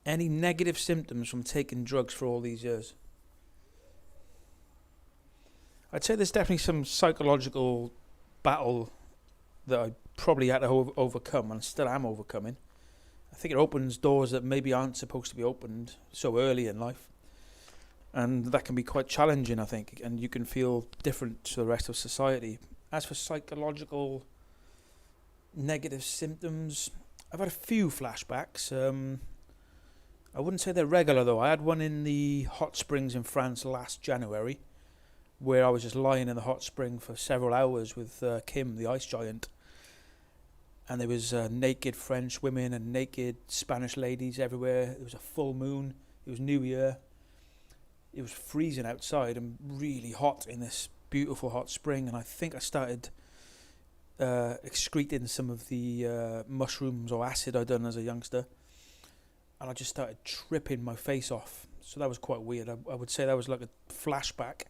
any negative symptoms from taking drugs for all these years? I'd say there's definitely some psychological battle that I probably had to overcome and still am overcoming. I think it opens doors that maybe aren't supposed to be opened so early in life. And that can be quite challenging, I think, and you can feel different to the rest of society. As for psychological negative symptoms, I've had a few flashbacks. I wouldn't say they're regular, though. I had one in the hot springs in France last January, where I was just lying in the hot spring for several hours with Kim, the ice giant. And there was naked French women and naked Spanish ladies everywhere. It was a full moon. It was New Year. It was freezing outside and really hot in this beautiful hot spring. And I think I started excreting some of the mushrooms or acid I'd done as a youngster. And I just started tripping my face off. So that was quite weird. I would say that was like a flashback.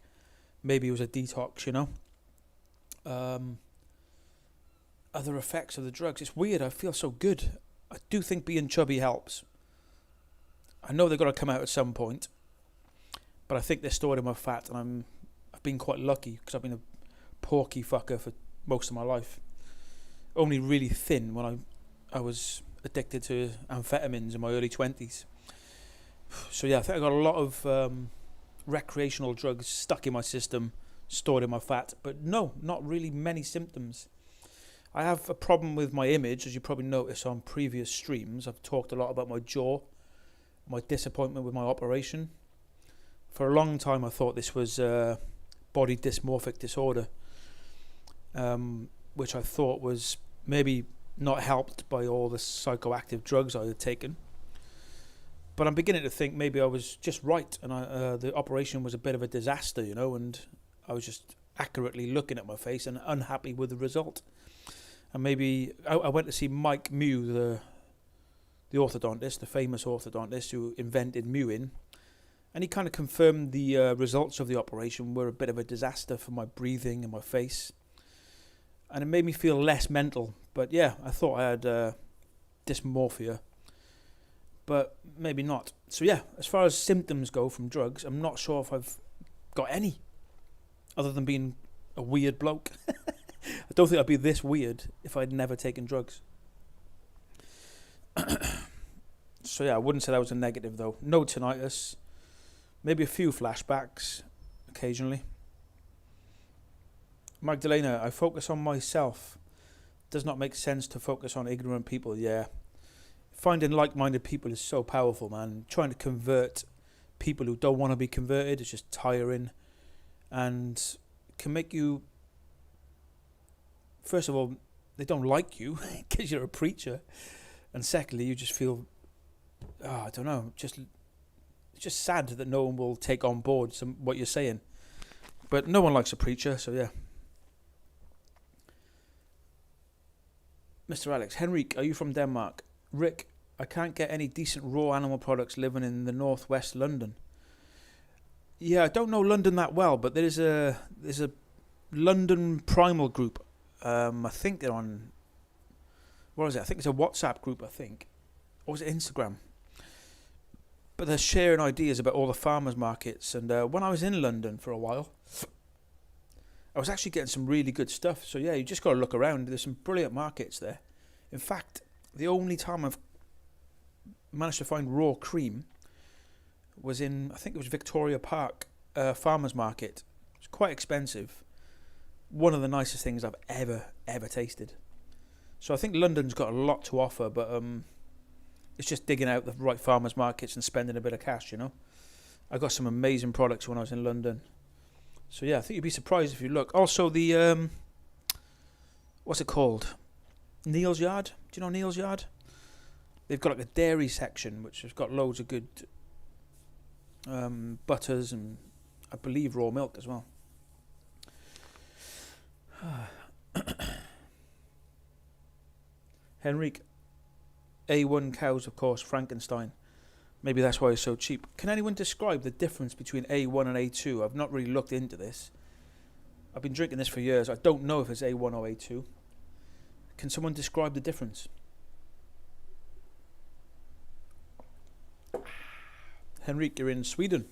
Maybe it was a detox, you know. Other effects of the drugs. It's weird. I feel so good. I do think being chubby helps. I know they've got to come out at some point. But I think they're stored in my fat. And I've been quite lucky because I've been a porky fucker for most of my life. Only really thin when I was addicted to amphetamines in my early 20s. So yeah, I think I got a lot of recreational drugs stuck in my system, stored in my fat, but no, not really many symptoms. I have a problem with my image, as you probably noticed on previous streams. I've talked a lot about my jaw, my disappointment with my operation. For a long time I thought this was body dysmorphic disorder, which I thought was maybe not helped by all the psychoactive drugs I had taken. But I'm beginning to think maybe I was just right, and the operation was a bit of a disaster, you know, and I was just accurately looking at my face and unhappy with the result. And maybe I went to see Mike Mew, the orthodontist, the famous orthodontist who invented mewing, and he kind of confirmed the results of the operation were a bit of a disaster for my breathing and my face. And it made me feel less mental. But yeah, I thought I had dysmorphia, but maybe not. So yeah, as far as symptoms go from drugs, I'm not sure if I've got any, other than being a weird bloke. I don't think I'd be this weird if I'd never taken drugs. So yeah, I wouldn't say that was a negative though. No tinnitus, maybe a few flashbacks occasionally. Magdalena, I focus on myself. Does not make sense to focus on ignorant people. Yeah, finding like-minded people is so powerful, man. Trying to convert people who don't want to be converted is just tiring, and can make you, first of all, they don't like you because you're a preacher, and secondly, you just feel, I don't know, it's just sad that no one will take on board what you're saying. But no one likes a preacher, so yeah. Mr. Alex, Henrik, are you from Denmark? Rick, I can't get any decent raw animal products living in the northwest London. Yeah, I don't know London that well, but there's a London Primal group. I think they're on, what is it? I think it's a WhatsApp group, I think. Or was it Instagram? But they're sharing ideas about all the farmers markets. And when I was in London for a while, I was actually getting some really good stuff. So yeah, you just got to look around. There's some brilliant markets there. In fact, the only time I've managed to find raw cream was in, I think it was Victoria Park farmers market. It's quite expensive. One of the nicest things I've ever tasted. So I think London's got a lot to offer, but it's just digging out the right farmers markets and spending a bit of cash, you know. I got some amazing products when I was in London. So yeah, I think you'd be surprised if you look. Also the, what's it called? Neil's Yard. Do you know Neil's Yard? They've got like a dairy section which has got loads of good butters and I believe raw milk as well. Henrik, A1 cows, of course, Frankenstein. Maybe that's why it's so cheap. Can anyone describe the difference between A1 and A2? I've not really looked into this. I've been drinking this for years. I don't know if it's A1 or A2. Can someone describe the difference? Henrik, you're in Sweden.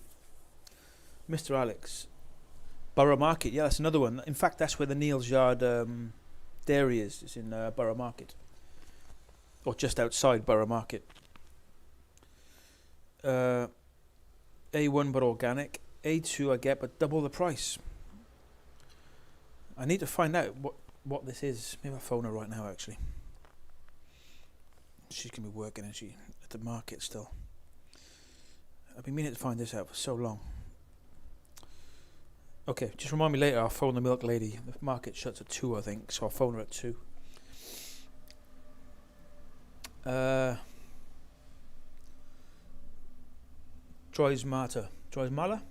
Mr. Alex, Borough Market. Yeah, that's another one. In fact, that's where the Neil's Yard dairy is. It's in Borough Market. or just outside Borough Market. A1 but organic. A2 I get, but double the price. I need to find out what this is. Maybe I'll phone her right now, actually. She's going to be working, isn't she, at the market still. I've been meaning to find this out for so long. Okay, just remind me later. I'll phone the milk lady. The market shuts at 2, I think, so I'll phone her at 2. Droismala?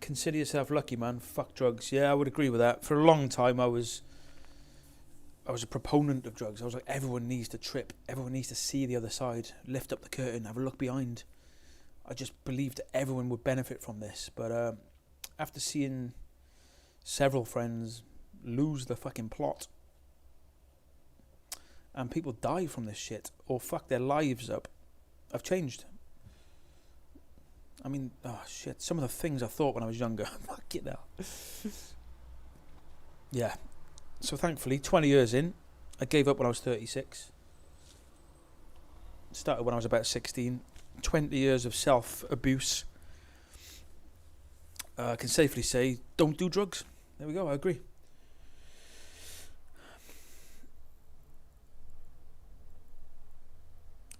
Consider yourself lucky, man. Fuck drugs. Yeah, I would agree with that. For a long time, I was a proponent of drugs. I was like, everyone needs to trip. Everyone needs to see the other side. Lift up the curtain. Have a look behind. I just believed that everyone would benefit from this. But after seeing several friends lose the fucking plot and people die from this shit or fuck their lives up, I've changed. I mean, oh shit, some of the things I thought when I was younger. Fuck it now. Yeah. So thankfully, 20 years in, I gave up when I was 36. Started when I was about 16. 20 years of self-abuse. I can safely say, don't do drugs. There we go, I agree.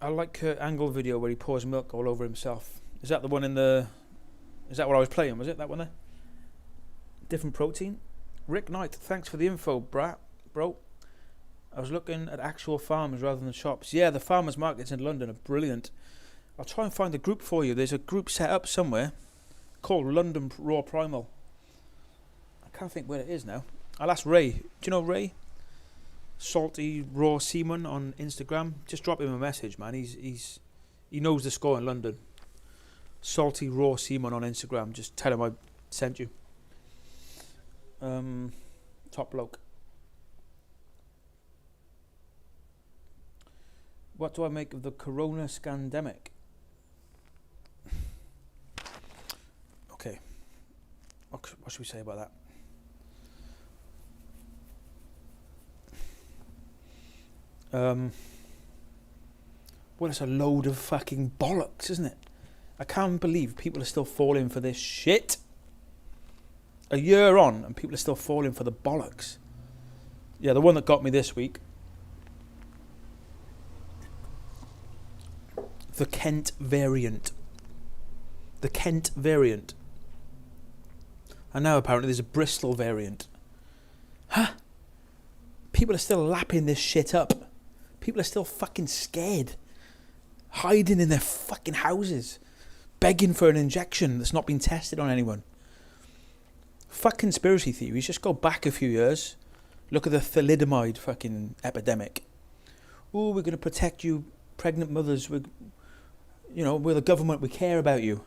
I like Kurt Angle video where he pours milk all over himself. Is that the one in the... Is that what I was playing? Was it that one there? Different protein. Rick Knight, thanks for the info, bro. I was looking at actual farmers rather than shops. Yeah, the farmers markets in London are brilliant. I'll try and find a group for you. There's a group set up somewhere called London Raw Primal. I can't think where it is now. I'll ask Ray. Do you know Ray? Salty Raw Seaman on Instagram. Just drop him a message, man. He knows the score in London. Salty Raw Seaman on Instagram. Just tell him I sent you. Top bloke. What do I make of the Corona scandemic? Okay. What should we say about that? Well, it's a load of fucking bollocks, isn't it? I can't believe people are still falling for this shit. A year on, and people are still falling for the bollocks. Yeah, the one that got me this week. The Kent variant. The Kent variant. And now apparently there's a Bristol variant. Huh? People are still lapping this shit up. People are still fucking scared. Hiding in their fucking houses. Begging for an injection that's not been tested on anyone. Fuck conspiracy theories. Just go back a few years. Look at the thalidomide fucking epidemic. Oh, we're going to protect you, pregnant mothers. We're the government. We care about you.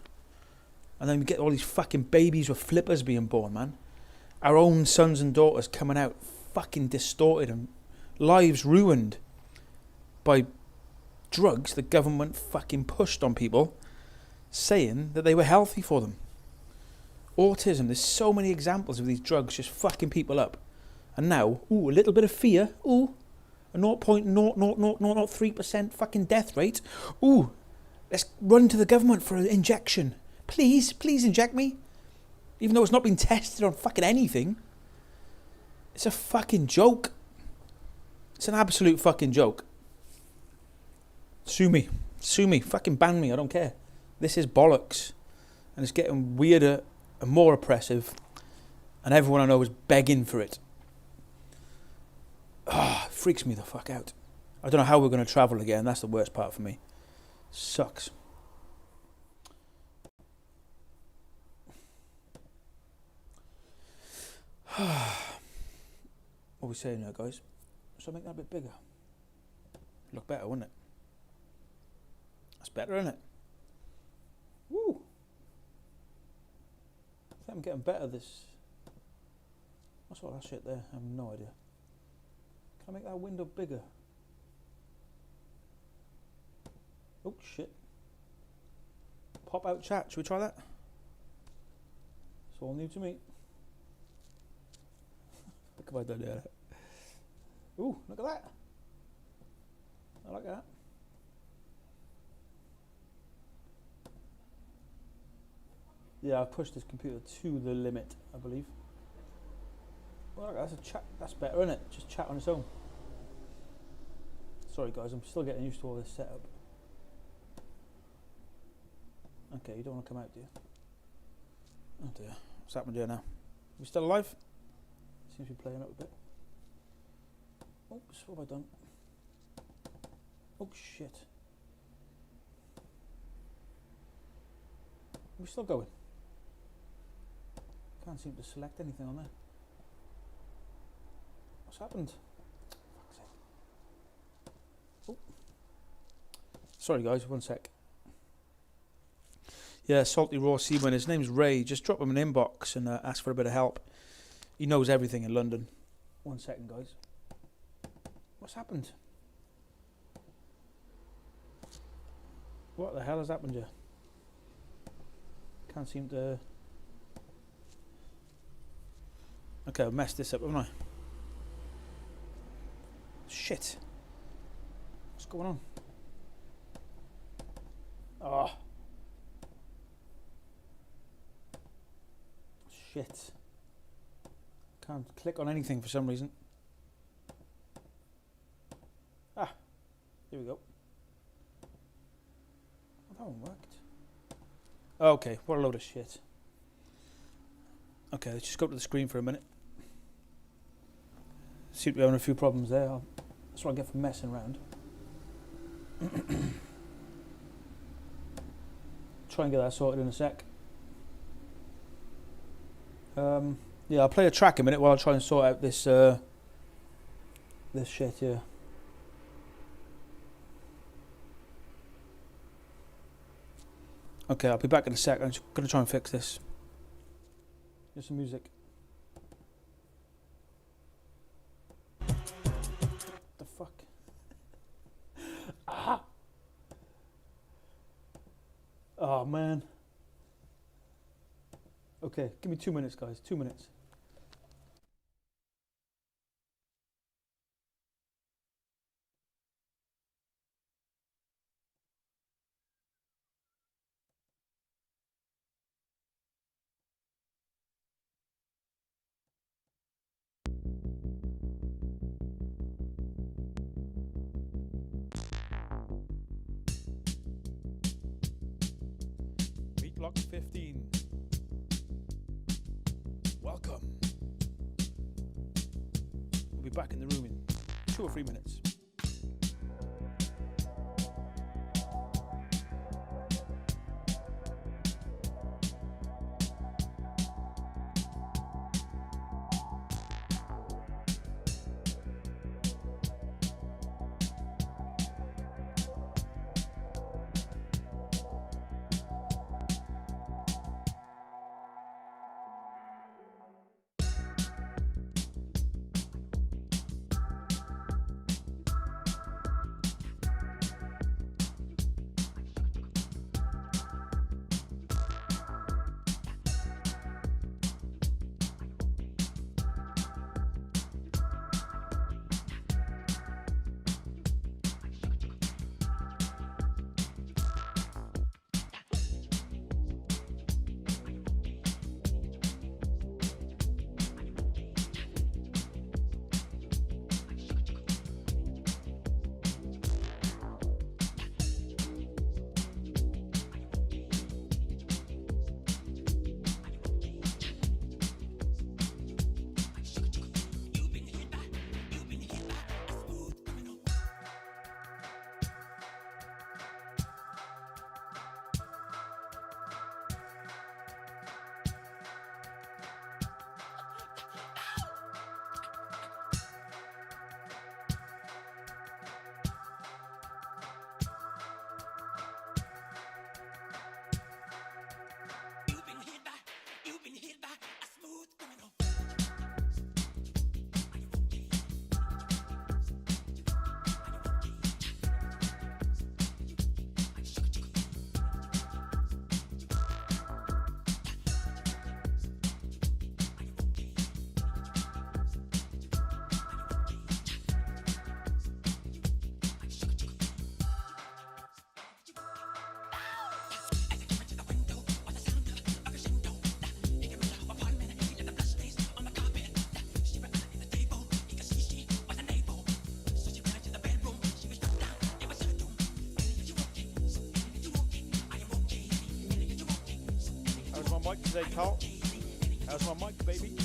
And then we get all these fucking babies with flippers being born, man. Our own sons and daughters coming out fucking distorted and lives ruined by drugs the government fucking pushed on people, saying that they were healthy for them. Autism, there's so many examples of these drugs just fucking people up. And now, a little bit of fear, a 0.00003% fucking death rate. Let's run to the government for an injection. Please inject me. Even though it's not been tested on fucking anything. It's a fucking joke. It's an absolute fucking joke. Sue me, fucking ban me, I don't care. This is bollocks. And it's getting weirder and more oppressive. And everyone I know is begging for it. It freaks me the fuck out. I don't know how we're going to travel again. That's the worst part for me. Sucks. What are we saying now, guys? Should I make that a bit bigger? Look better, wouldn't it? That's better, isn't it? Woo! I think I'm getting better this... What's all that shit there? I have no idea. Can I make that window bigger? Oh, shit. Pop out chat. Should we try that? It's all new to me. What have I done there? Ooh, look at that. I like that. Yeah, I've pushed this computer to the limit, I believe. Well, that's a chat. That's better, isn't it? Just chat on its own. Sorry, guys, I'm still getting used to all this setup. Okay, you don't want to come out, do you? Oh dear, what's happened here now? We still alive? Seems to be playing up a bit. Oops, what have I done? Oh shit. We're still going. Can't seem to select anything on there. What's happened? Fuck's sake. Oh. Sorry guys, one sec. Yeah, Salty Raw Seaman, his name's Ray. Just drop him an inbox and ask for a bit of help. He knows everything in London. 1 second, guys. What's happened? What the hell has happened here? Can't seem to... Okay, I've messed this up, haven't I? Shit. What's going on? Oh. Shit. Can't click on anything for some reason. Ah. Here we go. Oh, that one worked. Okay, what a load of shit. Okay, let's just go to the screen for a minute. Seem to be having a few problems there. That's what I get for messing around. Try and get that sorted in a sec. Yeah, I'll play a track a minute while I try and sort out this this shit here. Okay, I'll be back in a sec. I'm just gonna try and fix this. Here's some music. The fuck? Ah! Oh man. Okay, give me 2 minutes, guys. 2 minutes. Beat block 15. Welcome. We'll be back in the room in 2 or 3 minutes. my mic today, Carl? How's my mic, baby?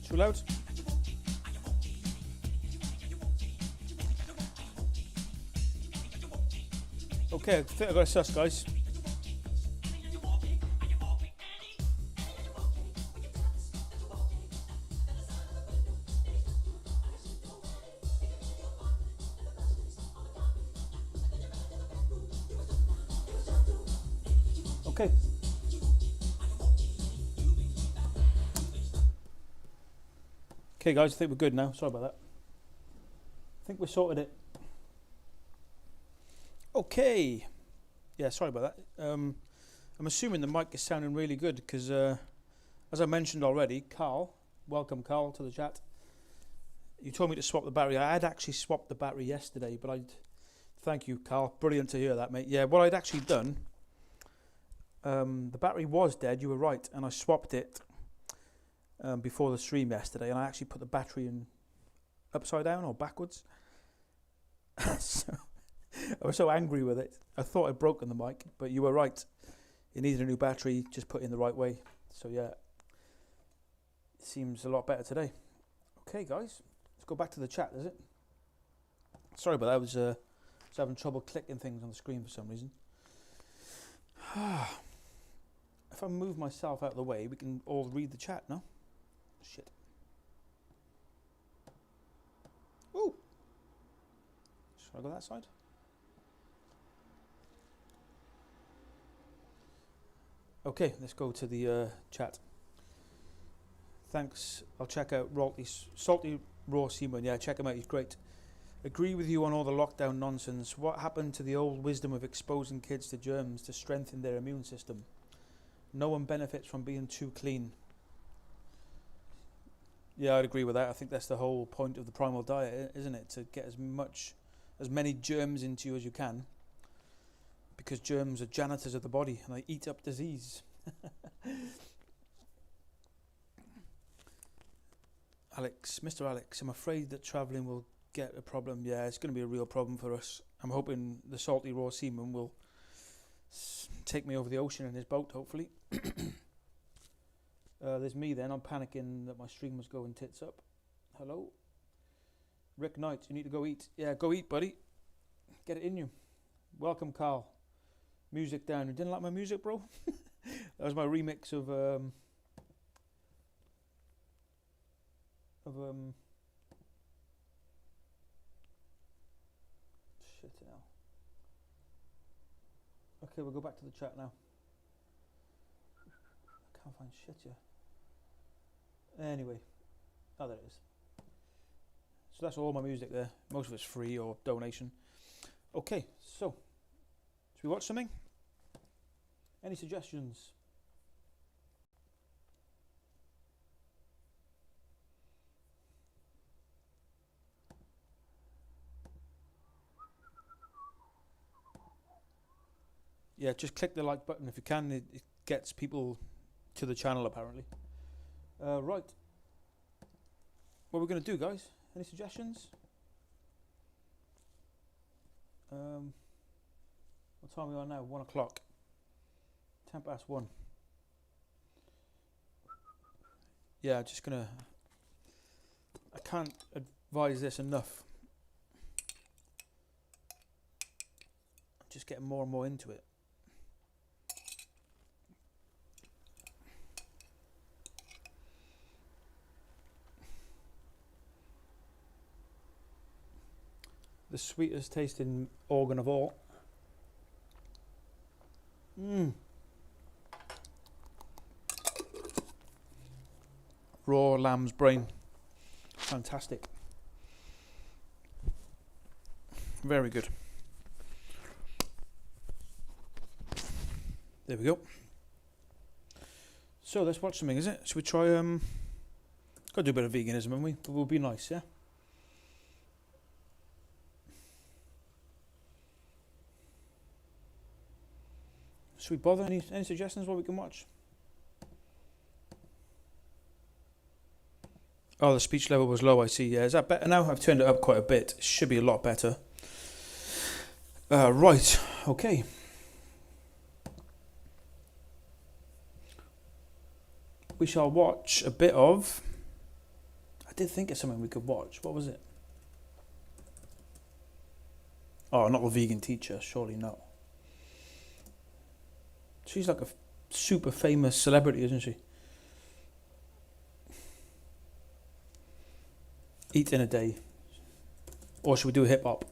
Too loud? Okay, I think I got a sus, guys. Okay. Okay, guys, I think we're good now. Sorry about that. I think we sorted it. Okay. Yeah, sorry about that. I'm assuming the mic is sounding really good because, as I mentioned already, Carl, welcome Carl to the chat. You told me to swap the battery. I had actually swapped the battery yesterday, but thank you, Carl. Brilliant to hear that, mate. Yeah, what I'd actually done, the battery was dead. You were right, and I swapped it before the stream yesterday, and I actually put the battery in upside down or backwards. So I was so angry with it. I thought I'd broken the mic, but you were right. It needed a new battery, just put it in the right way. So yeah, it seems a lot better today. Okay, guys, let's go back to the chat, is it? Sorry about that. I was having trouble clicking things on the screen for some reason. If I move myself out of the way, we can all read the chat, no? Shit. Ooh. Should I go that side? Okay, let's go to the chat. Thanks. I'll check out Salty Raw Seaman. Yeah, check him out. He's great. Agree with you on all the lockdown nonsense. What happened to the old wisdom of exposing kids to germs to strengthen their immune system? No one benefits from being too clean. Yeah, I'd agree with that. I think that's the whole point of the primal diet, isn't it? To get as many germs into you as you can. Because germs are janitors of the body and they eat up disease. Mr. Alex, I'm afraid that travelling will get a problem. Yeah, it's going to be a real problem for us. I'm hoping the Salty Raw Seaman will take me over the ocean in his boat, hopefully. There's me then. I'm panicking that my stream was going tits up. Hello? Rick Knight, you need to go eat. Yeah, go eat, buddy. Get it in you. Welcome, Carl. Music down. You didn't like my music, bro? That was my remix of shit now. Okay, we'll go back to the chat now. I can't find shit here. Anyway. Oh, there it is. So that's all my music there. Most of it's free or donation. Okay, so should we watch something? Any suggestions? Yeah, just click the like button if you can. It gets people to the channel apparently. Right. What are we going to do, guys? Any suggestions? What time are we on now? 1 o'clock. 1:10. Yeah, just gonna. I can't advise this enough. I'm just getting more and more into it. The sweetest tasting organ of all. Raw lamb's brain. Fantastic. Very good. There we go. So let's watch something, is it? Should we try gotta do a bit of veganism, haven't we? It will be nice, yeah? Should we bother? Any suggestions what we can watch? Oh, the speech level was low, I see. Yeah, is that better now? I've turned it up quite a bit. It should be a lot better. Right, okay. We shall watch a bit of... I did think of something we could watch. What was it? Oh, not the vegan teacher. Surely no. She's like a super famous celebrity, isn't she? Eat in a day. Or should we do hip hop?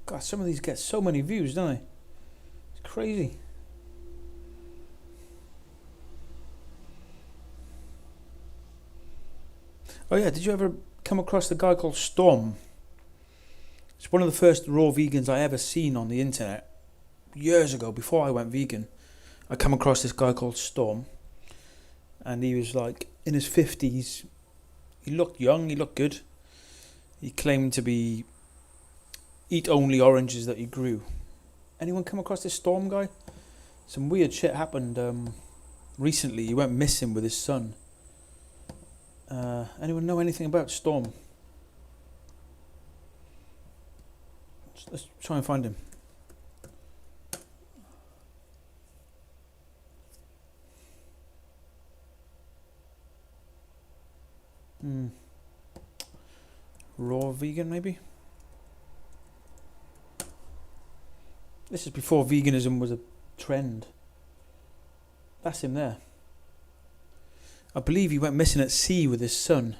God, some of these get so many views, don't they? It's crazy. Oh yeah, did you ever come across the guy called Storm? It's one of the first raw vegans I ever seen on the internet. Years ago, before I went vegan, I come across this guy called Storm. And he was like in his 50s. He looked young, he looked good. He claimed to be eat only oranges that he grew. Anyone come across this Storm guy? Some weird shit happened recently. He went missing with his son. Anyone know anything about Storm? Let's try and find him. Raw vegan, maybe? This is before veganism was a trend. That's him there. I believe he went missing at sea with his son.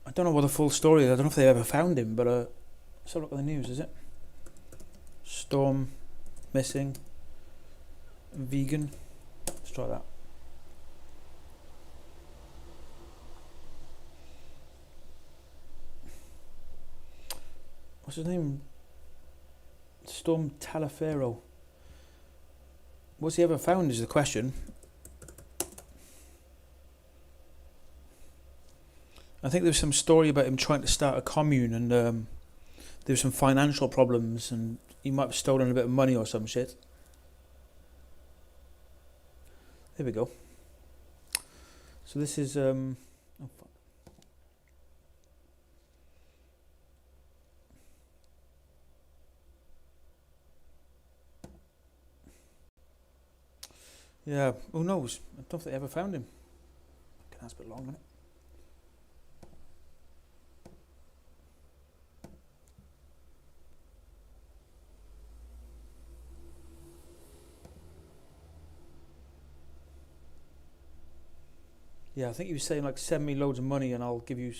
I don't know what the full story is. I don't know if they ever found him, but let's have a look at the news, is it? Storm, missing, vegan. Let's try that. What's his name? Storm Talaferro. Was he ever found is the question. I think there was some story about him trying to start a commune and there was some financial problems and he might have stolen a bit of money or some shit. There we go. So this is... oh, fuck. Yeah, who knows? I don't think they ever found him. Okay, that's a bit long, isn't it? Yeah, I think he was saying like, send me loads of money and I'll give you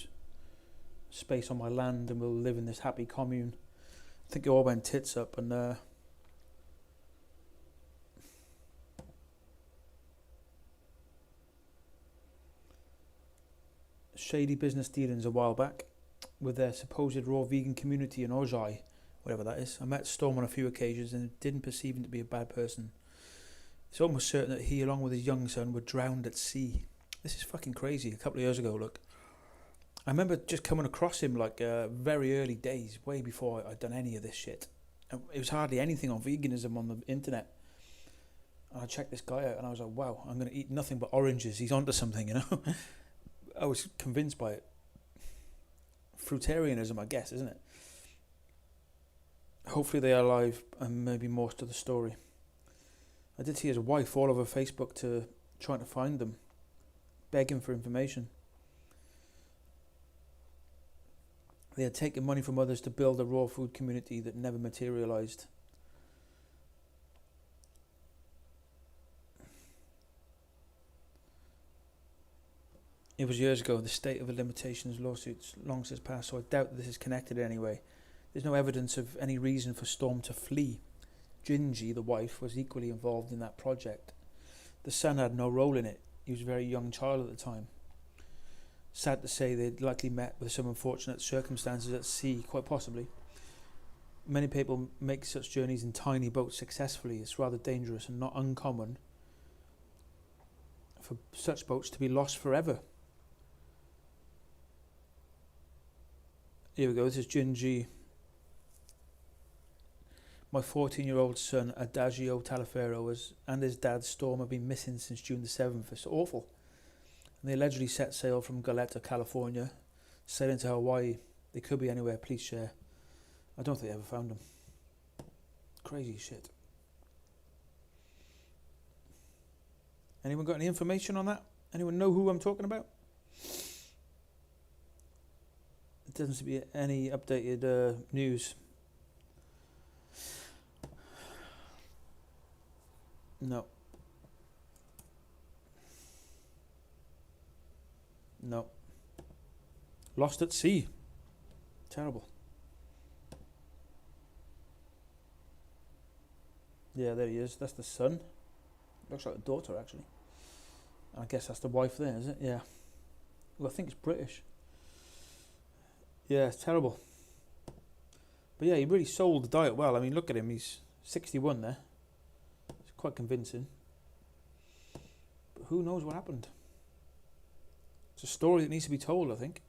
space on my land and we'll live in this happy commune. I think it all went tits up and shady business dealings a while back with their supposed raw vegan community in Ojai, whatever that is. I met Storm on a few occasions and didn't perceive him to be a bad person. It's almost certain that he, along with his young son, were drowned at sea. This is fucking crazy. A couple of years ago, look. I remember just coming across him like very early days, way before I'd done any of this shit. It was hardly anything on veganism on the internet. And I checked this guy out and I was like, wow, I'm going to eat nothing but oranges. He's onto something, you know. I was convinced by it. Fruitarianism, I guess, isn't it? Hopefully they are alive and maybe more to the story. I did see his wife all over Facebook trying to find them, begging for information. They had taken money from others to build a raw food community that never materialised. It was years ago. The state of the limitations lawsuits long since passed, so I doubt that this is connected in any way. There's no evidence of any reason for Storm to flee. Gingy, the wife, was equally involved in that project. The son had no role in it. He was a very young child at the time. Sad to say, they'd likely met with some unfortunate circumstances at sea, quite possibly. Many people make such journeys in tiny boats successfully. It's rather dangerous and not uncommon for such boats to be lost forever. Here we go, this is Gingy. My 14-year-old son, Adagio Talaferro, and his dad, Storm, have been missing since June the 7th. It's awful. And they allegedly set sail from Goleta, California, sailing to Hawaii. They could be anywhere, please share. I don't think they ever found them. Crazy shit. Anyone got any information on that? Anyone know who I'm talking about? There doesn't seem to be any updated news. No. No. Lost at sea. Terrible. Yeah, there he is. That's the son. Looks like a daughter, actually. I guess that's the wife there, is it? Yeah. Well, I think it's British. Yeah, it's terrible. But yeah, he really sold the diet well. I mean, look at him. He's 61 there. It's quite convincing. But who knows what happened? It's a story that needs to be told, I think.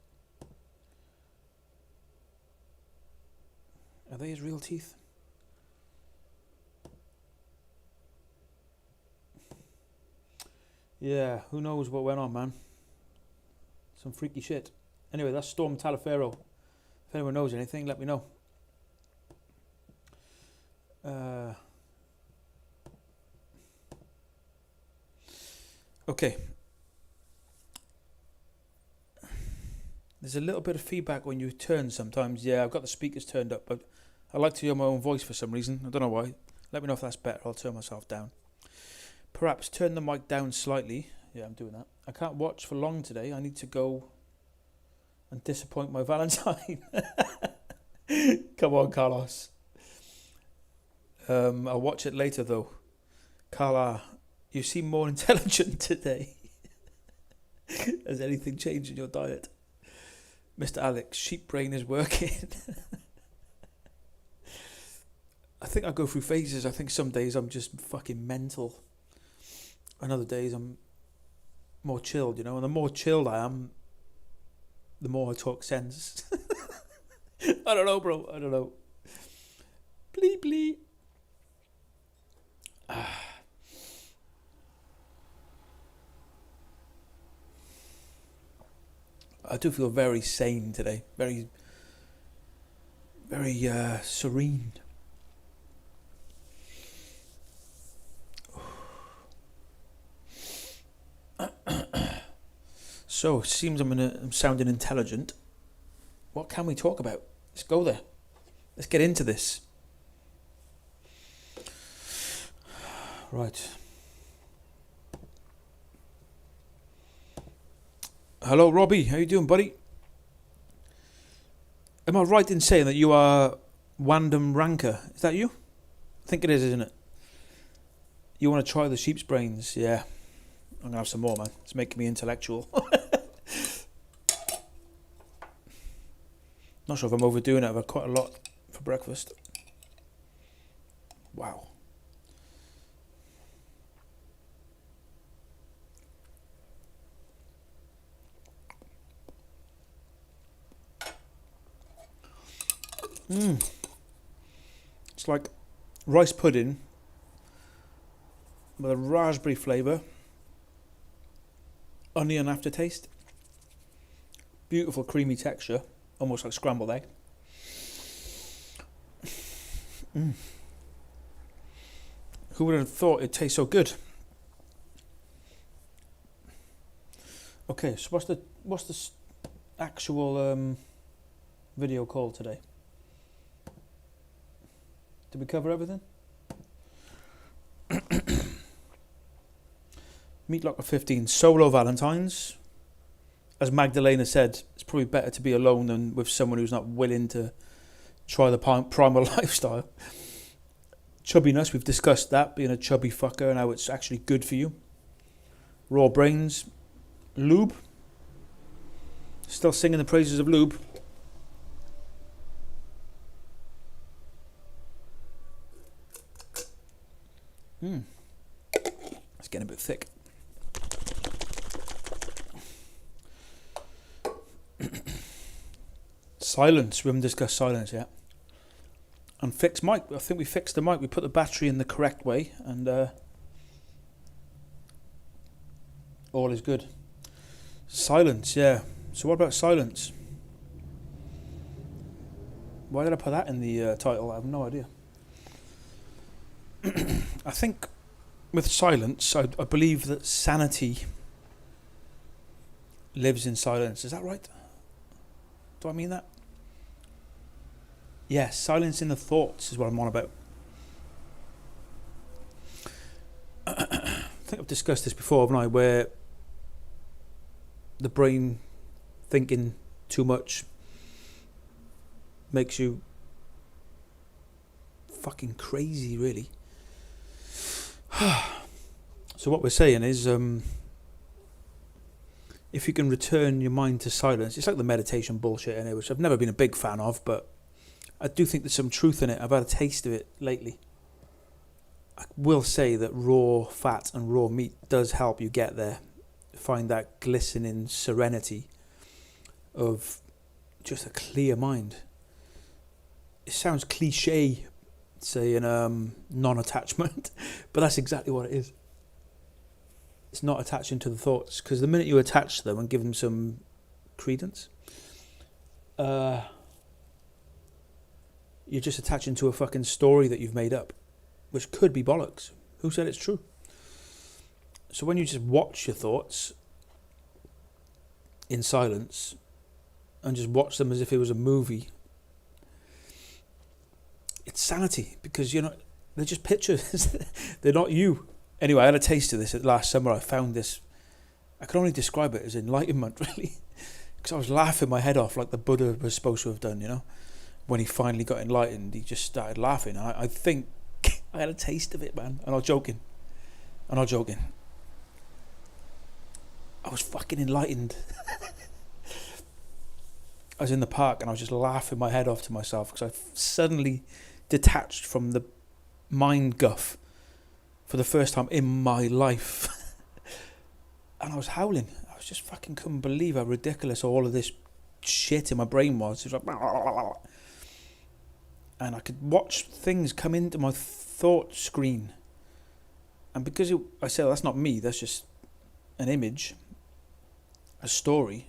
Are they his real teeth? Yeah, who knows what went on, man. Some freaky shit. Anyway, that's Storm Talaferro. If anyone knows anything, let me know. Okay. There's a little bit of feedback when you turn sometimes. Yeah, I've got the speakers turned up, but I like to hear my own voice for some reason. I don't know why. Let me know if that's better. I'll turn myself down. Perhaps turn the mic down slightly. Yeah, I'm doing that. I can't watch for long today. I need to go and disappoint my Valentine. Come on, Carlos. I'll watch it later, though. Carla, you seem more intelligent today. Has anything changed in your diet? Mr. Alex, sheep brain is working. I think I go through phases. I think some days I'm just fucking mental. And other days I'm more chilled, you know. And the more chilled I am, the more I talk sense. I don't know, bro. I don't know. Blee, blee. I do feel very sane today. Very, very serene. So, it seems I'm sounding intelligent. What can we talk about? Let's go there. Let's get into this. Right. Hello, Robbie. How you doing, buddy? Am I right in saying that you are Wandam Ranker? Is that you? I think it is, isn't it? You want to try the sheep's brains? Yeah. I'm going to have some more, man. It's making me intellectual. Not sure if I'm overdoing it. I've had quite a lot for breakfast. Wow. It's like rice pudding with a raspberry flavour, onion aftertaste, beautiful creamy texture, almost like scrambled egg. Who would have thought it'd taste so good? Okay, so what's the actual video call today. Did we cover everything? Meat Locker 15, solo Valentines. As Magdalena said, it's probably better to be alone than with someone who's not willing to try the primal lifestyle. Chubbiness, we've discussed that, being a chubby fucker and how it's actually good for you. Raw brains. Lube. Still singing the praises of lube. It's getting a bit thick. Silence. We haven't discussed silence yet. And fixed mic. I think we fixed the mic. We put the battery in the correct way, and all is good. Silence, yeah. So what about silence? Why did I put that in the title? I have no idea. I think with silence, I believe that sanity lives in silence. Is that right? Do I mean that? Yes, silence in the thoughts is what I'm on about. I think I've discussed this before, haven't I? Where the brain thinking too much makes you fucking crazy, really. So what we're saying is, if you can return your mind to silence, it's like the meditation bullshit anyway, which I've never been a big fan of, but I do think there's some truth in it. I've had a taste of it lately. I will say that raw fat and raw meat does help you get there. Find that glistening serenity of just a clear mind. It sounds cliche, saying non-attachment, but that's exactly what it is. It's not attaching to the thoughts, because the minute you attach to them and give them some credence, you're just attaching to a fucking story that you've made up, which could be bollocks. Who said it's true? So when you just watch your thoughts in silence and just watch them as if it was a movie, it's sanity, because they're just pictures. They're not you. Anyway, I had a taste of this last summer. I found this, I can only describe it as enlightenment, really, because I was laughing my head off like the Buddha was supposed to have done, When he finally got enlightened, he just started laughing. And I think I had a taste of it, man. I'm not joking. I was fucking enlightened. I was in the park and I was just laughing my head off to myself because I suddenly detached from the mind guff for the first time in my life. And I was howling. I was just fucking couldn't believe how ridiculous all of this shit in my brain was. It was like, blah, blah, blah, blah. And I could watch things come into my thought screen. And because I said, that's not me, that's just an image, a story,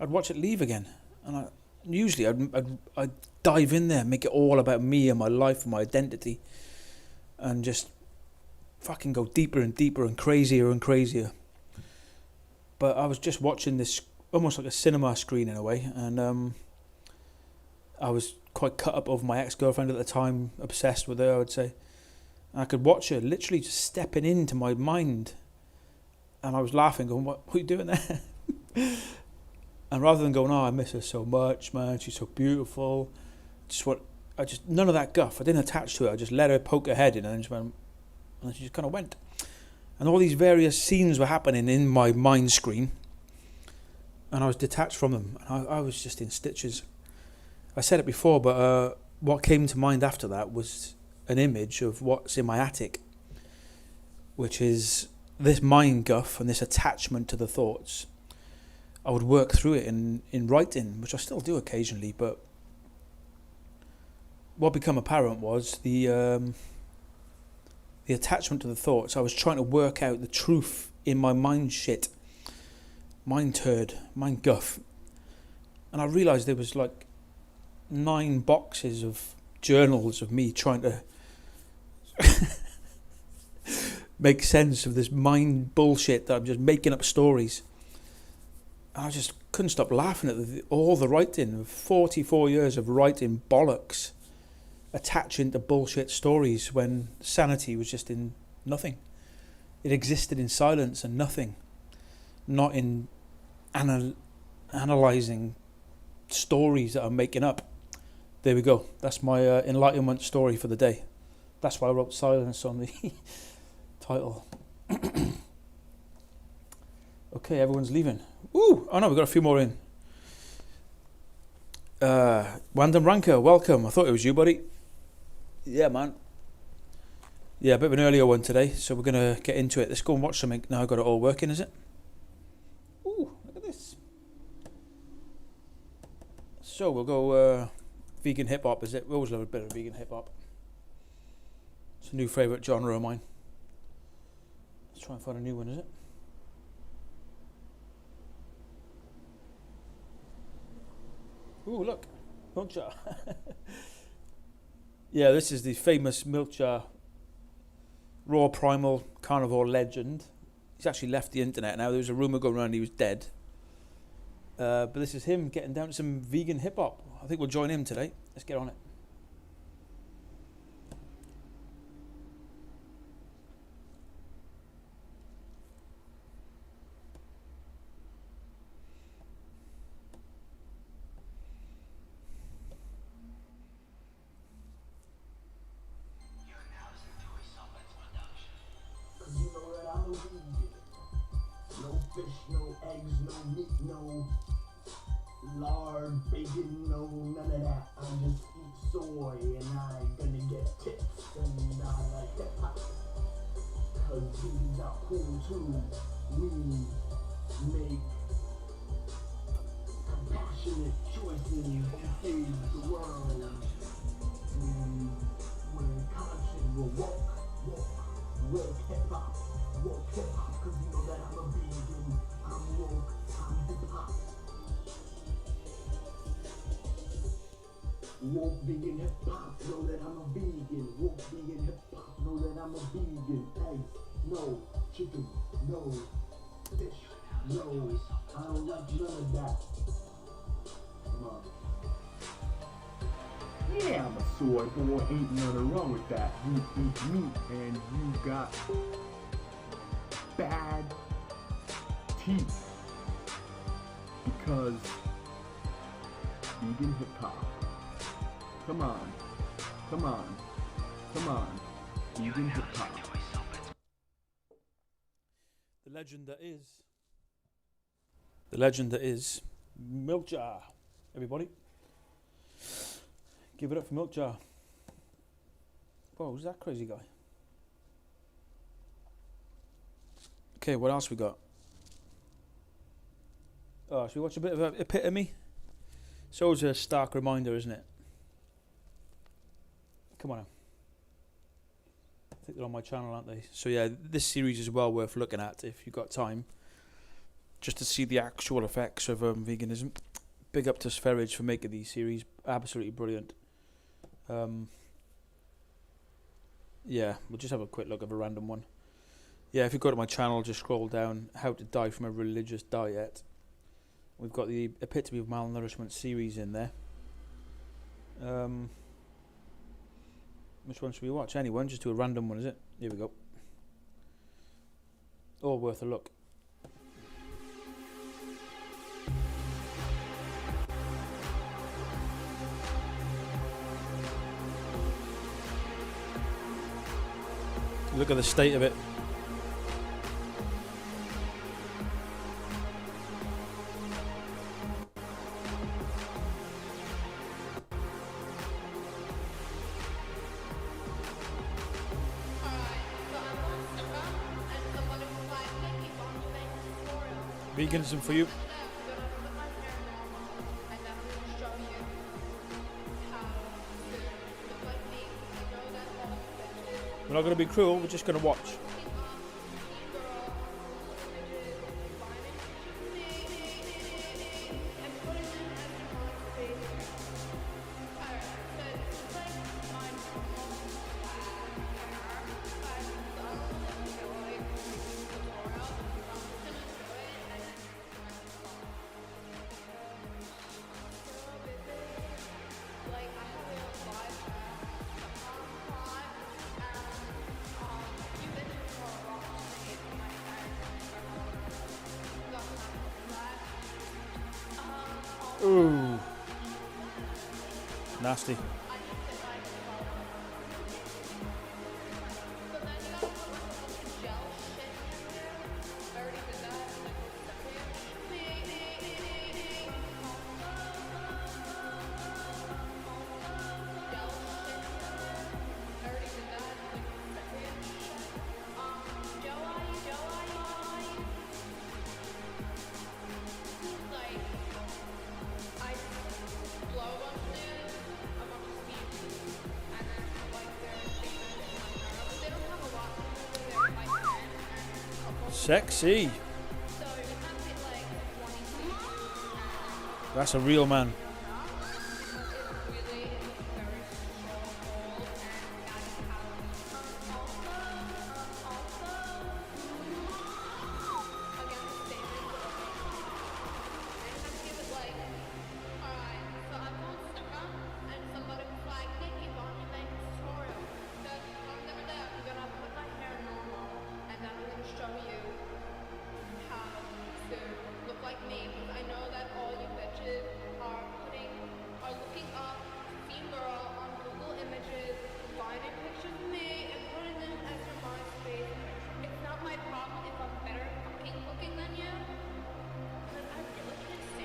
I'd watch it leave again. And usually I'd dive in there, make it all about me and my life and my identity, and just fucking go deeper and deeper and crazier. But I was just watching this almost like a cinema screen in a way, and I was quite cut up over my ex-girlfriend at the time, obsessed with her, I would say. And I could watch her literally just stepping into my mind, and I was laughing, going, what are you doing there? And rather than going, I miss her so much, man, she's so beautiful, none of that guff. I didn't attach to it. I just let her poke her head in, and then she just kind of went. And all these various scenes were happening in my mind screen, and I was detached from them. And I was just in stitches. I said it before, but what came to mind after that was an image of what's in my attic, which is this mind guff and this attachment to the thoughts. I would work through it in writing, which I still do occasionally, but what became apparent was the attachment to the thoughts. I was trying to work out the truth in my mind shit, mind turd, mind guff. And I realised there was like 9 boxes of journals of me trying to make sense of this mind bullshit that I'm just making up stories. And I was just couldn't stop laughing at all the writing. 44 years of writing bollocks, attaching to bullshit stories when sanity was just in nothing. It existed in silence and nothing, not in analysing stories that I'm making up. There we go. That's my enlightenment story for the day. That's why I wrote silence on the title. Okay, everyone's leaving. Ooh, oh no, we've got a few more in. Wandam Ranker, welcome. I thought it was you, buddy. Yeah, man. Yeah, a bit of an earlier one today, so we're going to get into it. Let's go and watch something. Now I've got it all working, is it? Ooh, look at this. So we'll go vegan hip-hop, is it? We always love a bit of vegan hip-hop. It's a new favourite genre of mine. Let's try and find a new one, is it? Ooh, look. Milk jar. Yeah, this is the famous milk jar. Raw primal carnivore legend. He's actually left the internet now. There was a rumour going around he was dead. But this is him getting down to some vegan hip-hop. I think we'll join him today. Let's get on it. Lard, bacon, no, none of that. I just eat soy and I'm gonna get tips and I like hip-hop. Cause these are cool too. We make compassionate choices to save the world. We're conscious, we'll woke hip-hop. Woke hip-hop, cause you know that I'm a vegan. I'm woke, I'm hip-hop. Woke vegan hip hop, know that I'm a vegan. Woke vegan hip hop, know that I'm a vegan. Eggs, no. Chicken, no. Fish, no. I don't like none of that. Come on. Yeah, I'm a soy boy, ain't nothing wrong with that. You eat meat and you got bad teeth. Because vegan hip hop. Come on, come on, come on, vegan hip hop. The legend that is Milk Jar. Everybody, give it up for Milk Jar. Whoa, who's that crazy guy? Okay, what else we got? Oh, should we watch a bit of an epitome? It's always a stark reminder, isn't it? Come on now. I think they're on my channel, aren't they? So yeah, this series is well worth looking at if you've got time, just to see the actual effects of veganism. Big up to Sferridge for making these series. Absolutely brilliant. Yeah, we'll just have a quick look at a random one. Yeah, if you go to my channel, just scroll down, How to Die from a Religious Diet. We've got the Epitome of Malnourishment series in there. Which one should we watch? Anyone? Just do a random one, is it? Here we go. All worth a look. Look at the state of it. Veganism for you. We're not going to be cruel, we're just going to watch. Ooh. Nasty. Sexy. That's a real man.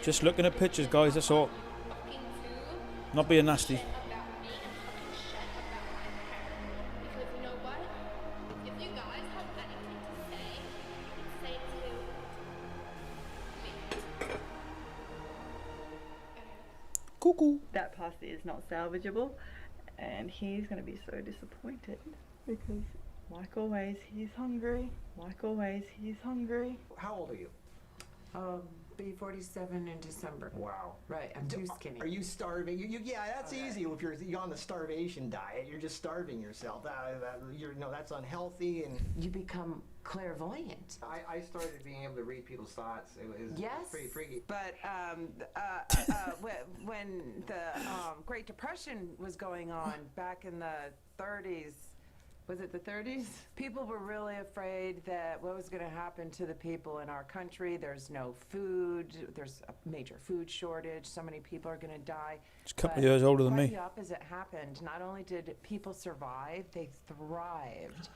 Just looking at pictures, guys, that's all. Not being nasty. Cuckoo. That pasta is not salvageable, and he's going to be so disappointed because, like always, he's hungry. Like always, he's hungry. How old are you? Be 47 in December. Wow. Right, I'm too skinny. Are you starving? Yeah, that's easy. If you're on the starvation diet, you're just starving yourself. That's unhealthy. And You become clairvoyant. I started being able to read people's thoughts. It was Yes, pretty freaky. But when the Great Depression was going on back in the 30s, was it the 30s? People were really afraid that what was going to happen to the people in our country. There's no food. There's a major food shortage. So many people are going to die. It's a couple of years older than Quite me. the opposite happened. Not only did people survive, they thrived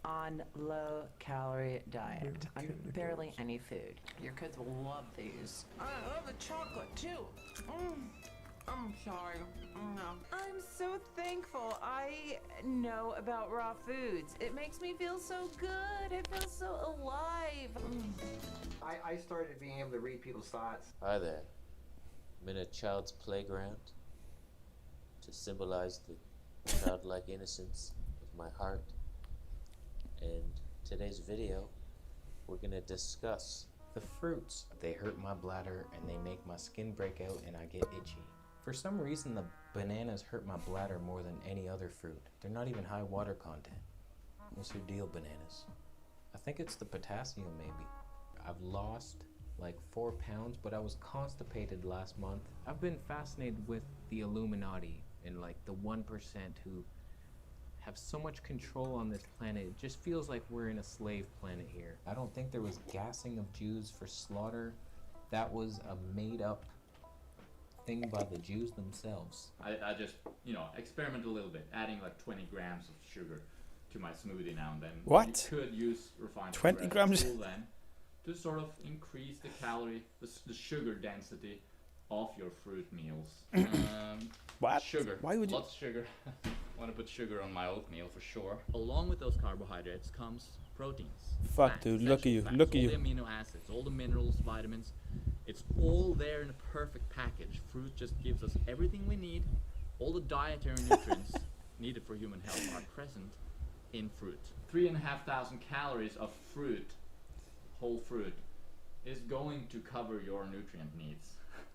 on low-calorie diet, on barely any food. Your kids will love these. I love the chocolate too. I'm sorry. No. I'm so thankful I know about raw foods. It makes me feel so good. I feel so alive. I started being able to read people's thoughts. Hi there. I'm in a child's playground to symbolize the childlike innocence of my heart. And today's video, we're gonna discuss the fruits. They hurt my bladder and they make my skin break out and I get itchy. For some reason, the bananas hurt my bladder more than any other fruit. They're not even high water content. What's your deal, bananas? I think it's the potassium, maybe. I've lost like 4 pounds, but I was constipated last month. I've been fascinated with the Illuminati and like the 1% who have so much control on this planet. It just feels like we're in a slave planet here. I don't think there was gassing of Jews for slaughter. That was a made-up thing by the Jews themselves. I just, experiment a little bit, adding like 20 grams of sugar to my smoothie now and then. What? You could use refined 20 sugar grams? as a tool then to sort of increase the calorie, the sugar density of your fruit meals. What? Sugar. Why would you? Lots of sugar. Want to put sugar on my oatmeal for sure. Along with those carbohydrates comes proteins. Fuck, fats, dude. Look at you. essential fats, Look at all you. the amino acids, all the minerals, vitamins. It's all there in a perfect package. Fruit just gives us everything we need. All the dietary nutrients needed for human health are present in fruit. 3,500 calories of fruit, whole fruit, is going to cover your nutrient needs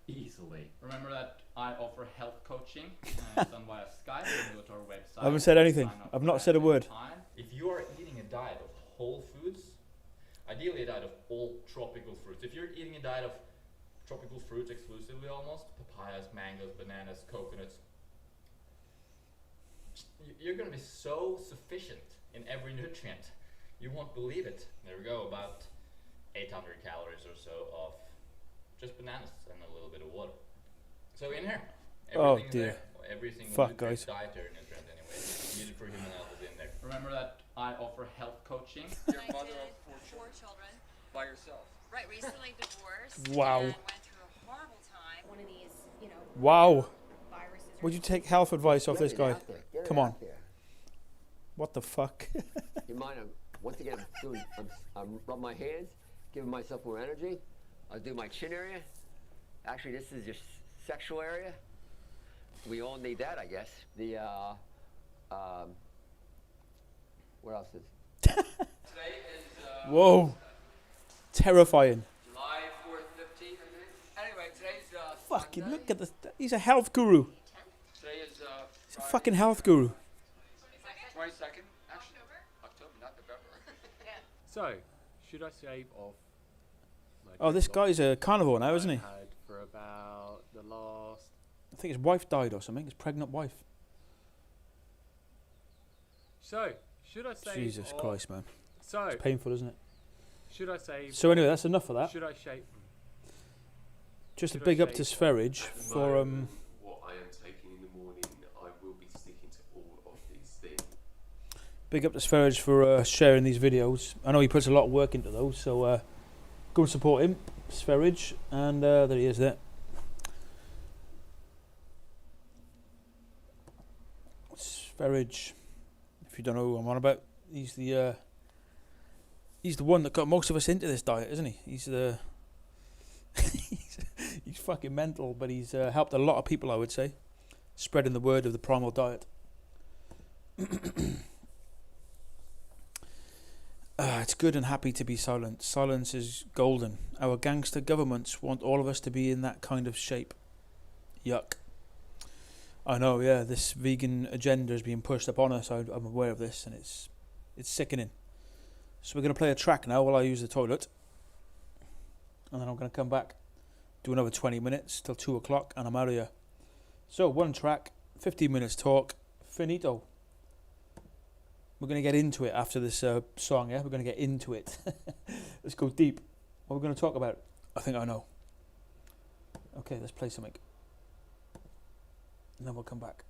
easily. Remember that I offer health coaching. It's done via Skype. You can go to our website. I haven't said anything. Sign up I've for not that said a word. anytime. If you are eating a diet of whole foods, ideally a diet of all tropical fruits. If you're eating a diet of tropical fruits exclusively almost, papayas, mangoes, bananas, coconuts, you're going to be so sufficient in every nutrient. You won't believe it. There we go, about 800 calories or so of just bananas and a little bit of water. So in here, Oh, everything is dear. there. Every single Fuck, nutrient, guys. dietary nutrient anyway, needed for human health is in there. Remember that I offer health coaching? You're a mother of four children. By yourself. Right, recently divorced. Wow. And went through a horrible time. One of these, Wow. viruses. Would you take health advice off this guy? Get Come it on. out there. What the fuck? You mind? Once again, I'm rubbing my hands, giving myself more energy. I'll do my chin area. Actually, this is your sexual area. We all need that, I guess. The what else is? Today is Whoa. Terrifying. July 4th, 15th, I think. Anyway, today's Fucking look at this. He's a health guru. Today is He's a fucking health guru. 22nd. Actually, October, not November. So, should I shave off? my Oh, this dreadlocks guy's a carnivore now, isn't he? I've had for about the last. I think his wife died or something. His pregnant wife. So, should I shave Jesus off? Christ, man. So, It's painful, isn't it? should I shave? So anyway, that's enough of that. Should I shave? Just a should I big up to shave? Sverige for what I am taking in the morning, I will be sticking to all of these things. big up to Sverige for sharing these videos. I know he puts a lot of work into those, so go and support him, Sverige, and there he is there. Sverige, if you don't know who I'm on about, he's the one that got most of us into this diet, isn't he? He's the he's fucking mental, but he's helped a lot of people, I would say, spreading the word of the primal diet. It's good and happy to be silent. Silence is golden. Our gangster governments want all of us to be in that kind of shape. Yuck. I know, yeah, this vegan agenda is being pushed upon us. I'm aware of this, and it's sickening. So we're going to play a track now while I use the toilet. And then I'm going to come back, do another 20 minutes till 2 o'clock, and I'm out of here. So, one track, 15 minutes talk, finito. We're going to get into it after this song, yeah? We're going to get into it. Let's go deep. What are we going to talk about? I think I know. Okay, let's play something. And then we'll come back.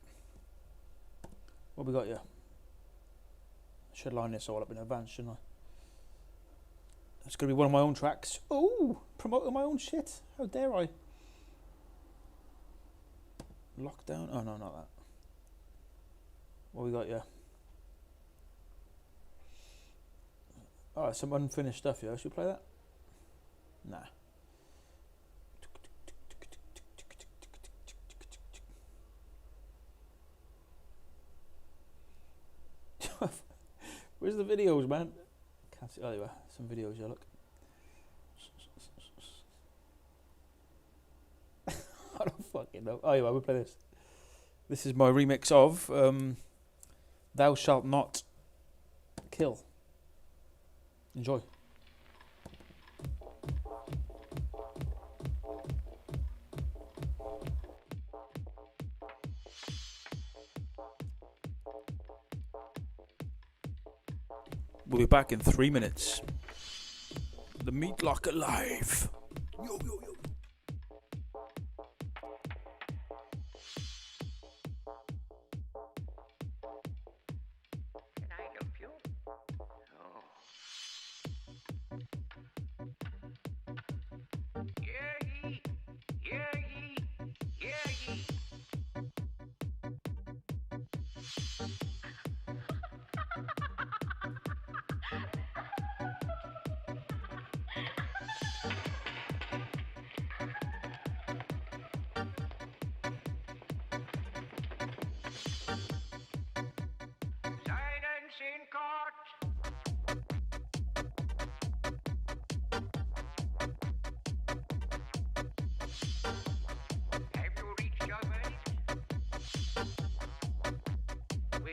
What we got here? I should line this all up in advance, shouldn't I? It's going to be one of my own tracks. Oh, promoting my own shit. How dare I? Lockdown? Oh, no, not that. What we got here? Oh, some unfinished stuff here. Should we play that? Nah. Where's the videos, man? Can't see. Oh, there you are. Some videos here, look. I don't fucking know. Oh, yeah, we'll play this. This is my remix of Thou Shalt Not Kill. Enjoy. We'll be back in 3 minutes. The Meat Locker Live. Yo, yo, yo. Can I help you? Oh. Hear ye, hear ye, hear ye. Silence in court. Have you reached your verdict? We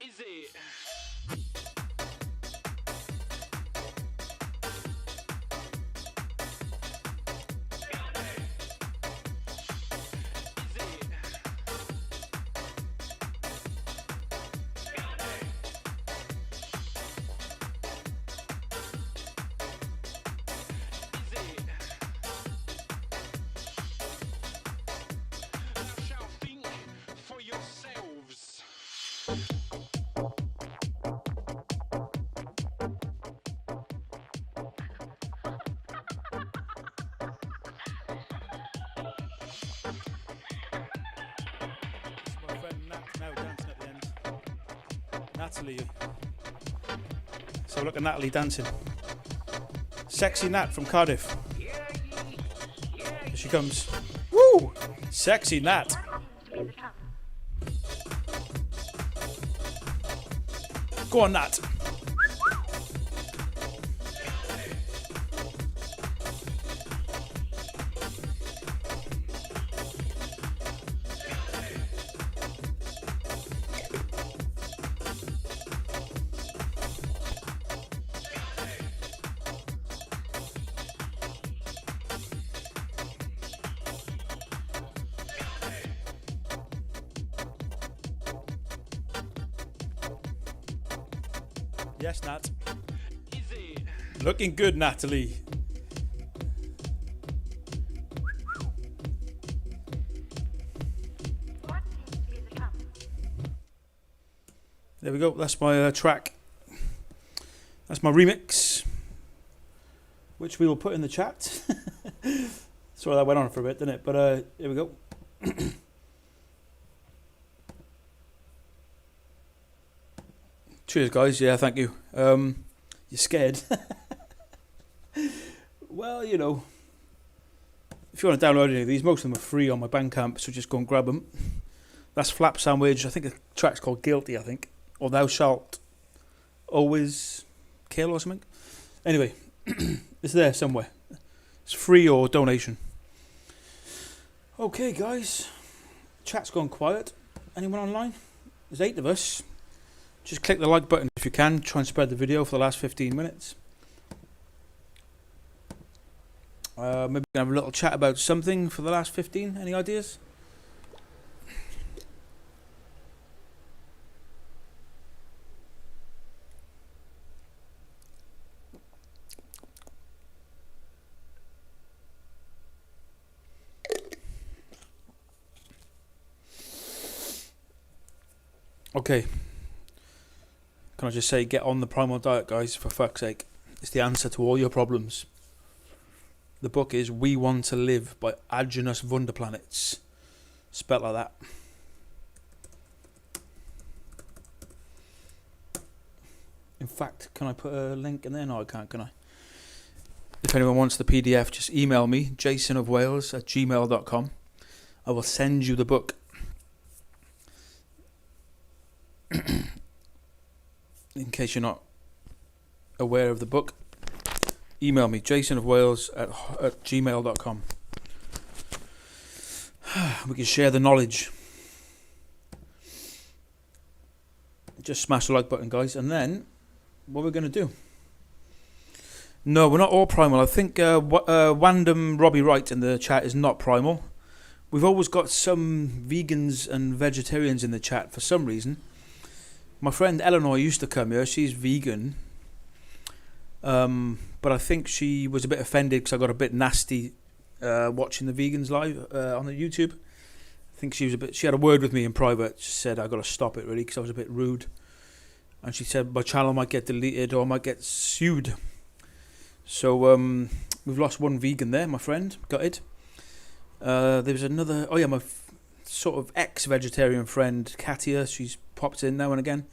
Is it? Thou shalt think for yourselves. My friend Nat now dancing at the end. Natalie. So look at Natalie dancing. Sexy Nat from Cardiff. Here she comes. Woo! Sexy Nat. Go on, Nat. Yes, Nat. Looking good, Natalie. There we go. That's my track. That's my remix, which we will put in the chat. Sorry, that went on for a bit, didn't it? But here we go. Cheers, guys. Yeah, thank you. You're scared? Well, you know, if you want to download any of these, most of them are free on my Bandcamp, so just go and grab them. That's Flap Sandwich. I think the track's called Guilty, I think. Or Thou Shalt Always Kill or something. Anyway, it's there somewhere. It's free or donation. Okay, guys. Chat's gone quiet. Anyone online? There's 8 of us. Just click the like button if you can. Try and spread the video for the last 15 minutes. Maybe we can have a little chat about something for the last 15. Any ideas? Okay. Can I just say, get on the primal diet, guys, for fuck's sake. It's the answer to all your problems. The book is We Want to Live by Agenus Wunderplanets. Spelled like that. In fact, can I put a link in there? No, I can't, can I? If anyone wants the PDF, just email me, jasonofwales@gmail.com. I will send you the book. In case you're not aware of the book, email me, jasonofwales@gmail.com. We can share the knowledge. Just smash the like button, guys, and then what we're going to do. No, we're not all primal. I think Wandom Robbie Wright in the chat is not primal. We've always got some vegans and vegetarians in the chat for some reason. My friend Eleanor used to come here. She's vegan. But I think she was a bit offended because I got a bit nasty watching the vegans live on the YouTube. I think she had a word with me in private. She said I got to stop it really because I was a bit rude. And she said my channel might get deleted or I might get sued. So we've lost one vegan there, my friend. Got it. There was another. Oh yeah, my sort of ex-vegetarian friend Katia. She's popped in now and again.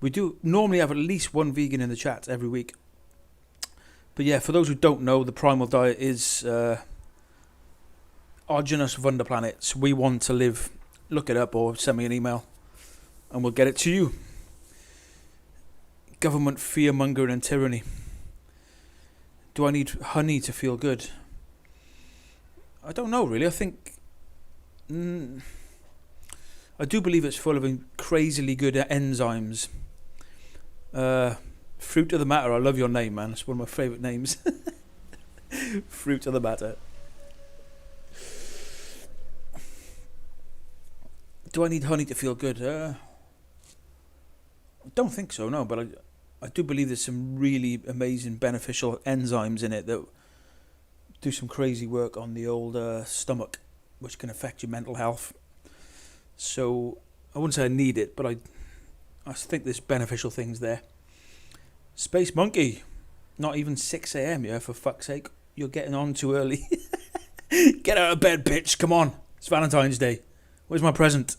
We do normally have at least one vegan in the chat every week. But yeah, for those who don't know, the primal diet is Agenus Wunderplanets. We Want to Live. Look it up or send me an email and we'll get it to you. Government fear-mongering and tyranny. Do I need honey to feel good? I don't know really. I think I do believe it's full of crazily good enzymes. Fruit of the Matter. I love your name, man. It's one of my favourite names. Fruit of the Matter. Do I need honey to feel good? I don't think so, no. But I do believe there's some really amazing beneficial enzymes in it that do some crazy work on the old stomach, which can affect your mental health. So I wouldn't say I need it, but I think there's beneficial things there. Space Monkey, not even 6 a.m. yeah, for fuck's sake. You're getting on too early. Get out of bed, bitch. Come on. It's Valentine's Day. Where's my present?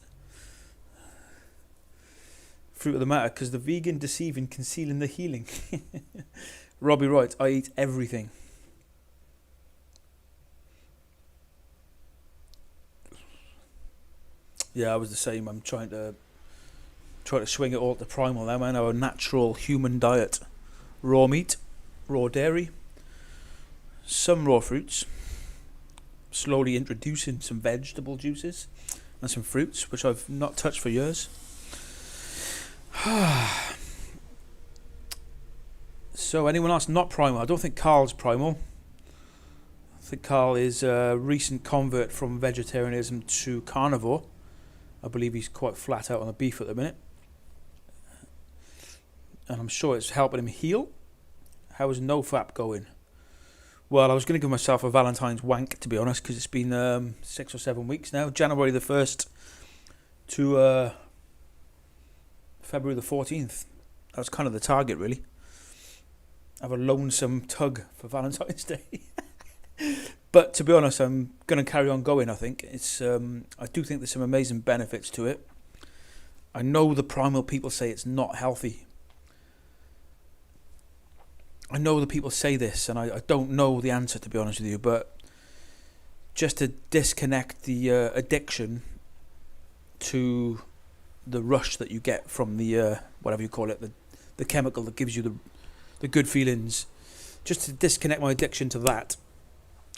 Fruit of the Matter, because the vegan deceiving, concealing the healing. Robbie Wright, I eat everything. Yeah, I was the same. I'm trying to swing it all to primal now, man. Our natural human diet. Raw meat, raw dairy, some raw fruits, slowly introducing some vegetable juices and some fruits, which I've not touched for years. So anyone else not primal? I don't think Carl's primal. I think Carl is a recent convert from vegetarianism to carnivore. I believe he's quite flat out on the beef at the minute. And I'm sure it's helping him heal. How is NoFap going? Well, I was going to give myself a Valentine's wank, to be honest, because it's been 6 or 7 weeks now. January the 1st to February the 14th. That's kind of the target, really. Have a lonesome tug for Valentine's Day. But to be honest, I'm going to carry on going, I think. It's I do think there's some amazing benefits to it. I know the primal people say it's not healthy. I know the people say this, and I don't know the answer, to be honest with you, but just to disconnect the addiction to the rush that you get from the, whatever you call it, the chemical that gives you the good feelings, just to disconnect my addiction to that,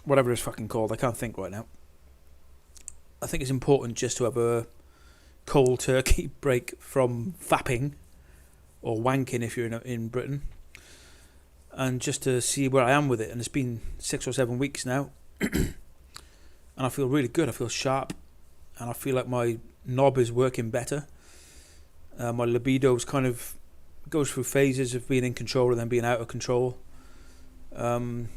whatever it's fucking called, I can't think right now. I think it's important just to have a cold turkey break from fapping, or wanking if you're in Britain, and just to see where I am with it. And it's been 6 or 7 weeks now, and I feel really good. I feel sharp, and I feel like my knob is working better. My libido's kind of goes through phases of being in control and then being out of control. But I'm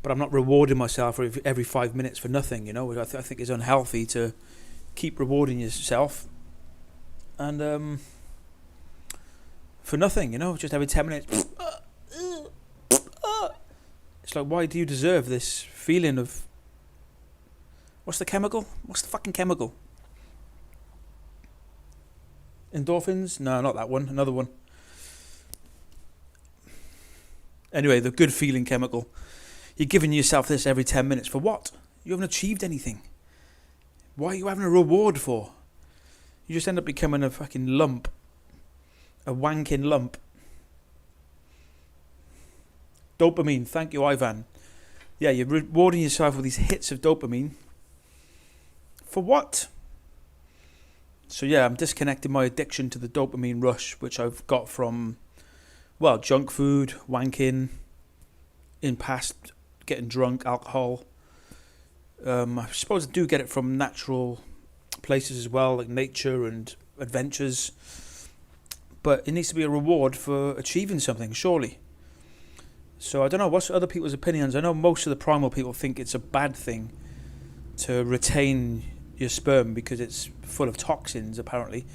not rewarding myself every 5 minutes for nothing, you know. I think it's unhealthy to keep rewarding yourself. and for nothing, you know, just every 10 minutes. It's like, why do you deserve this feeling of... What's the chemical? What's the fucking chemical? Endorphins? No, not that one. Another one. Anyway, the good feeling chemical. You're giving yourself this every 10 minutes. For what? You haven't achieved anything. Why are you having a reward for? You just end up becoming a fucking lump. A wanking lump. Dopamine. Thank you, Ivan. Yeah, you're rewarding yourself with these hits of dopamine. For what? So yeah, I'm disconnecting my addiction to the dopamine rush, which I've got from, well, junk food, wanking, in past, getting drunk, alcohol. I suppose I do get it from natural places as well, like nature and adventures. But it needs to be a reward for achieving something, surely. So I don't know, what's other people's opinions? I know most of the primal people think it's a bad thing to retain your sperm because it's full of toxins, apparently,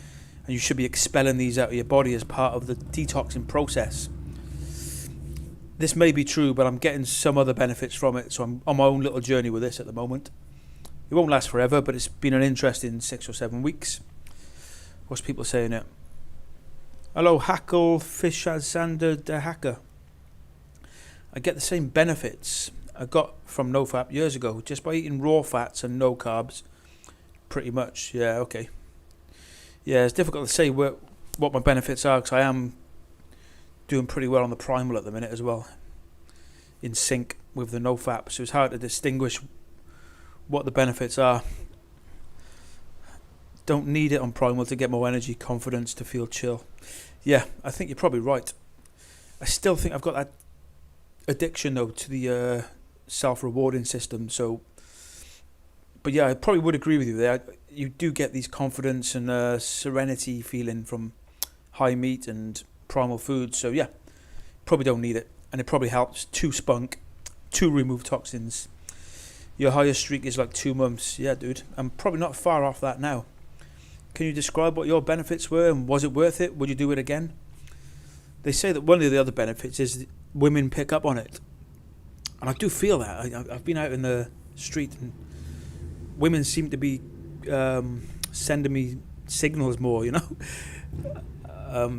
and you should be expelling these out of your body as part of the detoxing process. This may be true, but I'm getting some other benefits from it, so I'm on my own little journey with this at the moment. It won't last forever, but it's been an interesting 6 or 7 weeks. What's people saying it? Hello, Hackle Fishazander de Hacker. I get the same benefits I got from NoFap years ago, just by eating raw fats and no carbs. Pretty much, yeah, okay. Yeah, it's difficult to say what my benefits are, because I am doing pretty well on the primal at the minute as well, in sync with the NoFap, so it's hard to distinguish what the benefits are. Don't need it on primal to get more energy, confidence, to feel chill. Yeah, I think you're probably right. I still think I've got that addiction though to the self-rewarding system, so, but yeah, I probably would agree with you there. You do get these confidence and serenity feeling from high meat and primal foods, so yeah, probably don't need it, and it probably helps to spunk, to remove toxins. Your highest streak is like 2 months. Yeah, dude, I'm probably not far off that now. Can you describe what your benefits were, and was it worth it? Would you do it again? They say that one of the other benefits is women pick up on it, and I do feel that. I've been out in the street and women seem to be sending me signals more, you know.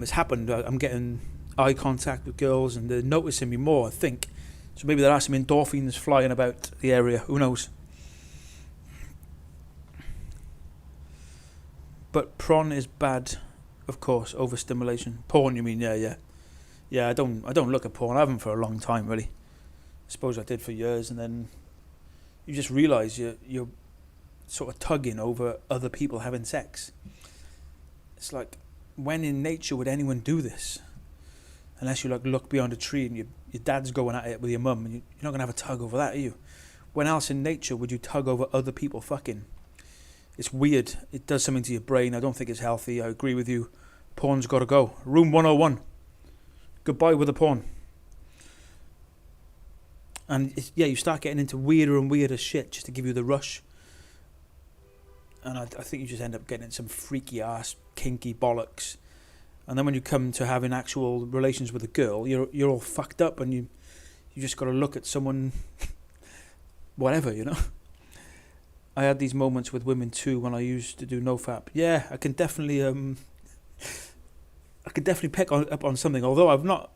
It's happened. I'm getting eye contact with girls and they're noticing me more, I think. So maybe there are some endorphins flying about the area, who knows. But prawn is bad, of course, overstimulation. Porn, you mean? Yeah. Yeah, I don't look at porn. I haven't for a long time, really. I suppose I did for years, and then you just realise you're sort of tugging over other people having sex. It's like, when in nature would anyone do this? Unless you like look beyond a tree and your dad's going at it with your mum, and you're not going to have a tug over that, are you? When else in nature would you tug over other people fucking? It's weird. It does something to your brain. I don't think it's healthy. I agree with you. Porn's got to go. Room 101. Goodbye with the porn. And yeah, you start getting into weirder and weirder shit just to give you the rush. And I think you just end up getting some freaky ass, kinky bollocks. And then when you come to having actual relations with a girl, you're all fucked up, and you just got to look at someone, whatever, you know. I had these moments with women too when I used to do NoFap. Yeah, I can definitely pick up on something. Although I've not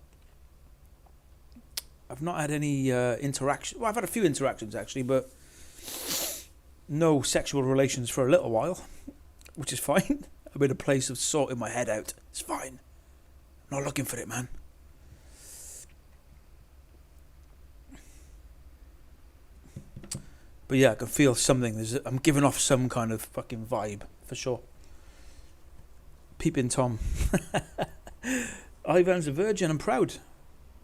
had any interaction. Well, I've had a few interactions actually, but no sexual relations for a little while, which is fine. I'm in a place of sorting my head out. It's fine. I'm not looking for it, man. But yeah, I can feel something. I'm giving off some kind of fucking vibe, for sure. Peeping Tom. Ivan's a virgin, I'm proud.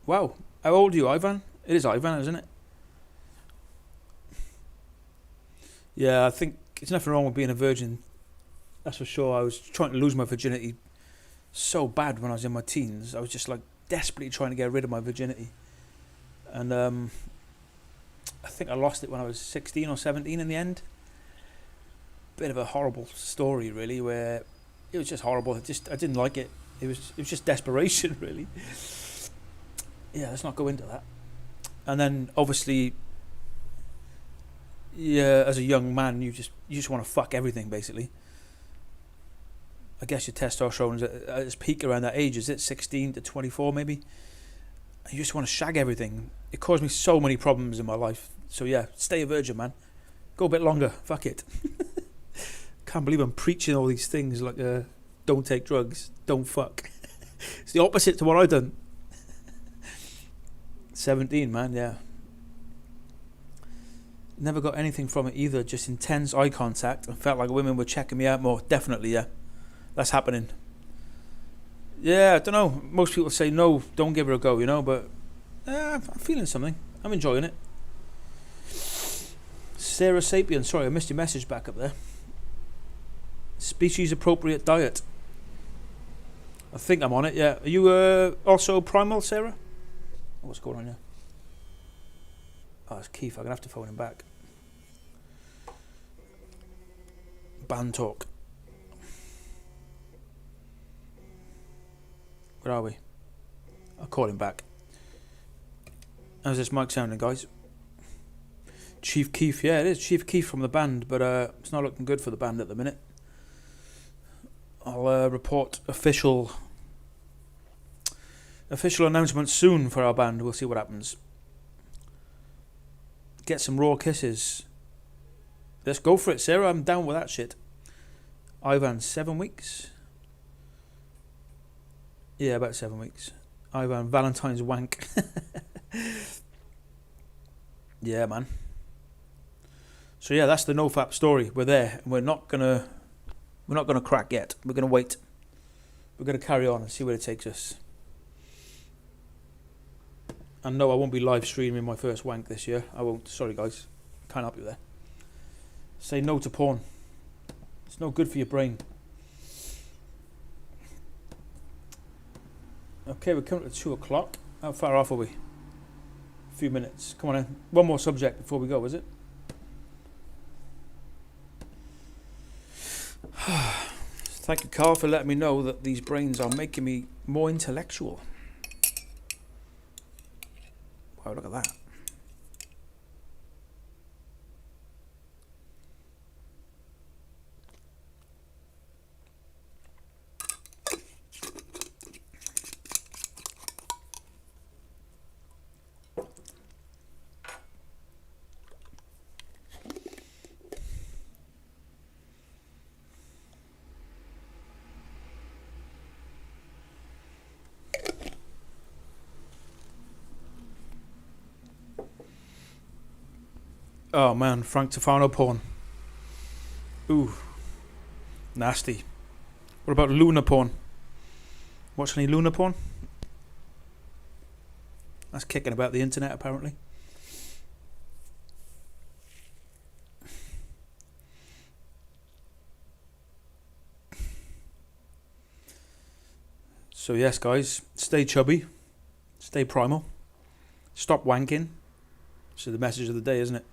Wow. How old are you, Ivan? It is Ivan, isn't it? Yeah, I think there's nothing wrong with being a virgin. That's for sure. I was trying to lose my virginity so bad when I was in my teens. I was just like desperately trying to get rid of my virginity. And I think I lost it when I was 16 or 17 in the end. Bit of a horrible story, really, where it was just horrible. I didn't like it. It was just desperation, really. Yeah, let's not go into that. And then obviously, yeah, as a young man, you just want to fuck everything, basically. I guess your testosterone is at its peak around that age. Is it 16 to 24 maybe? You just want to shag everything. It caused me so many problems in my life. So yeah, stay a virgin, man. Go a bit longer. Fuck it. Can't believe I'm preaching all these things like don't take drugs, don't fuck. It's the opposite to what I've done. 17, man, yeah. Never got anything from it either. Just intense eye contact. I felt like women were checking me out more. Definitely, yeah. That's happening. Yeah, I don't know. Most people say no, don't give her a go, you know, but I'm feeling something. I'm enjoying it. Sarah Sapien, sorry, I missed your message back up there. Species appropriate diet. I think I'm on it, yeah. Are you also primal, Sarah? What's going on here? Oh, it's Keith. I'm going to have to phone him back. Band talk. Where are we? I'll call him back. How's this mic sounding, guys? Chief Keef, yeah, it is Chief Keef from the band, but it's not looking good for the band at the minute. I'll report official announcement soon for our band. We'll see what happens. Get some raw kisses. Let's go for it, Sarah. I'm down with that shit. Ivan, 7 weeks? Yeah, about 7 weeks. Ivan, Valentine's wank. Yeah, man. So yeah, that's the NoFap story. We're there, and we're not gonna crack yet. We're gonna wait. We're gonna carry on and see where it takes us. And no, I won't be live streaming my first wank this year. I won't. Sorry, guys. Can't help you there. Say no to porn. It's no good for your brain. Okay, we're coming to 2 o'clock. How far off are we? A few minutes. Come on in. One more subject before we go, is it? Thank you, Carl, for letting me know that these brains are making me more intellectual. Wow, look at that. Oh man, Frank Tufano porn. Ooh, nasty. What about Luna porn? Watch any Luna porn? That's kicking about the internet apparently. So yes, guys, stay chubby, stay primal, stop wanking. This is the message of the day, isn't it?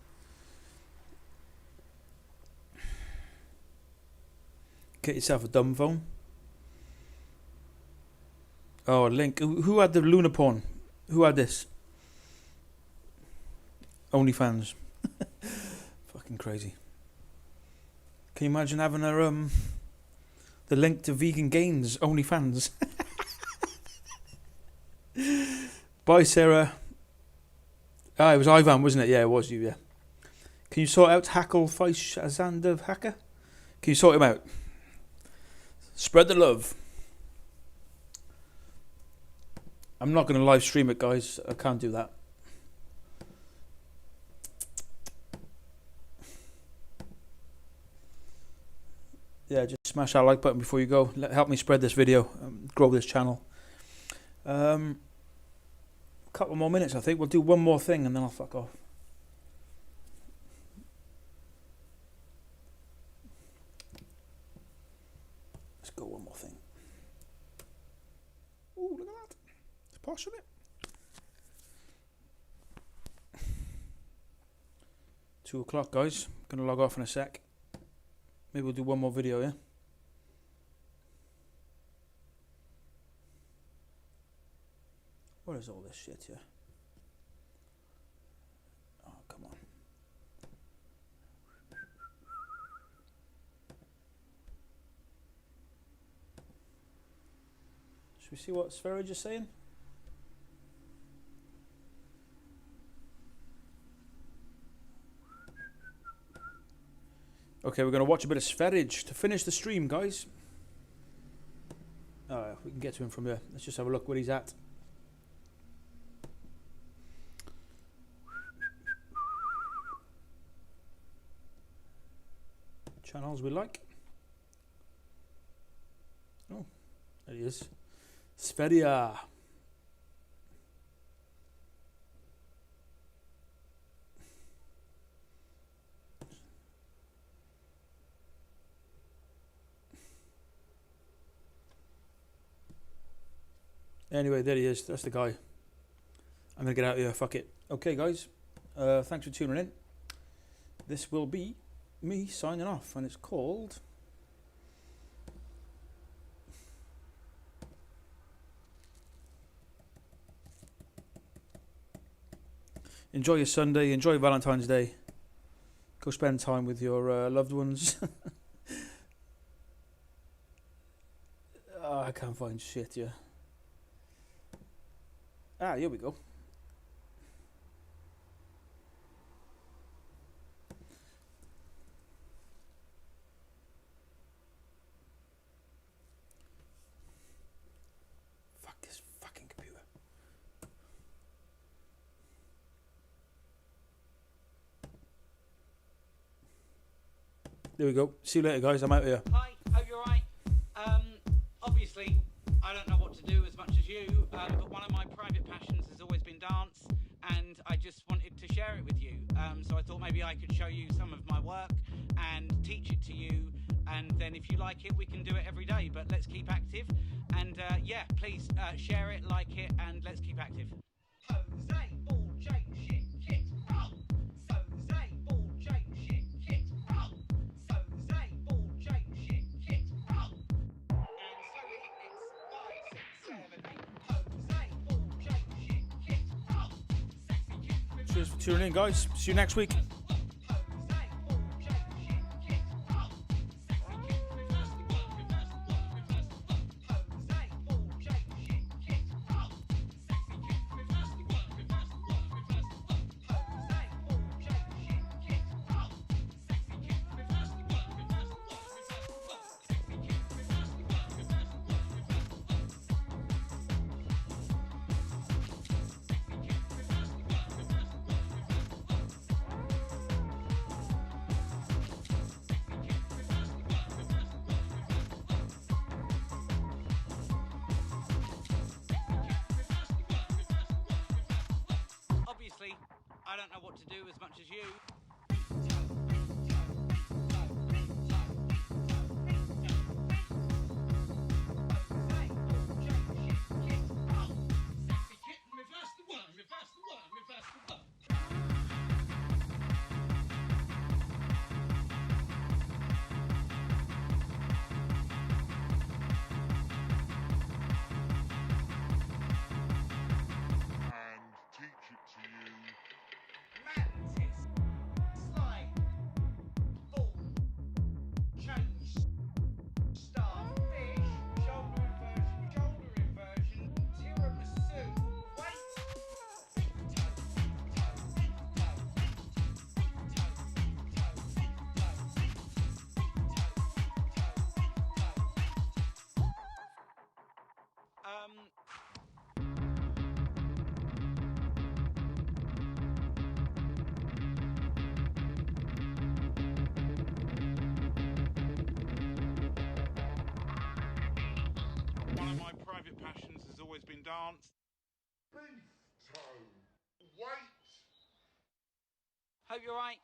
Get yourself a dumb phone. Oh, Link. Who had the Luna porn? Who had this? OnlyFans. Fucking crazy. Can you imagine having a the link to Vegan Gains OnlyFans? Bye, Sarah. Ah, it was Ivan, wasn't it? Yeah, it was you. Yeah. Can you sort out Hackle Feisch Azander Hacker? Can you sort him out? Spread the love. I'm not going to live stream it, guys. I can't do that. Yeah, just smash that like button before you go. Help me spread this video, grow this channel. A couple more minutes, I think. We'll do one more thing and then I'll fuck off. Let's go one more thing. Ooh, look at that. It's posh, isn't it? Two o'clock, guys. Gonna log off in a sec. Maybe we'll do one more video, yeah? What is all this shit here? Oh, come on. Should we see what Sverige is saying? Okay, we're going to watch a bit of Sverige to finish the stream, guys. We can get to him from here. Let's just have a look where he's at. Channels we like. Oh, there he is. Sverige. Anyway, there he is. That's the guy. I'm going to get out of here. Fuck it. Okay, guys. Thanks for tuning in. This will be me signing off, and it's called... Enjoy your Sunday. Enjoy Valentine's Day. Go spend time with your loved ones. I can't find shit here. Here we go. Fuck this fucking computer. There we go. See you later, guys. I'm out here. Hi, hope you're right. Obviously, I don't know what to do as much as you, but one of my private passions has always been dance, and I just wanted to share it with you. So I thought maybe I could show you some of my work and teach it to you, and then if you like it, we can do it every day. But let's keep active, and yeah, please share it, like it, and let's keep active. Jose, ball, Jake, shit, kit, roll. Jose, ball, Jake, shit, kit, roll. Jose, ball, Jake, shit, kit, roll. And so it's 5, 6, 7, 8. Jose, ball, Jake, shit, kit, roll. Sexy kit with Cheers for tuning in, guys. See you next week. Obviously, I don't know what to do as much as you. One of my private passions has always been dance. Beef toe. Wait. Hope you're right.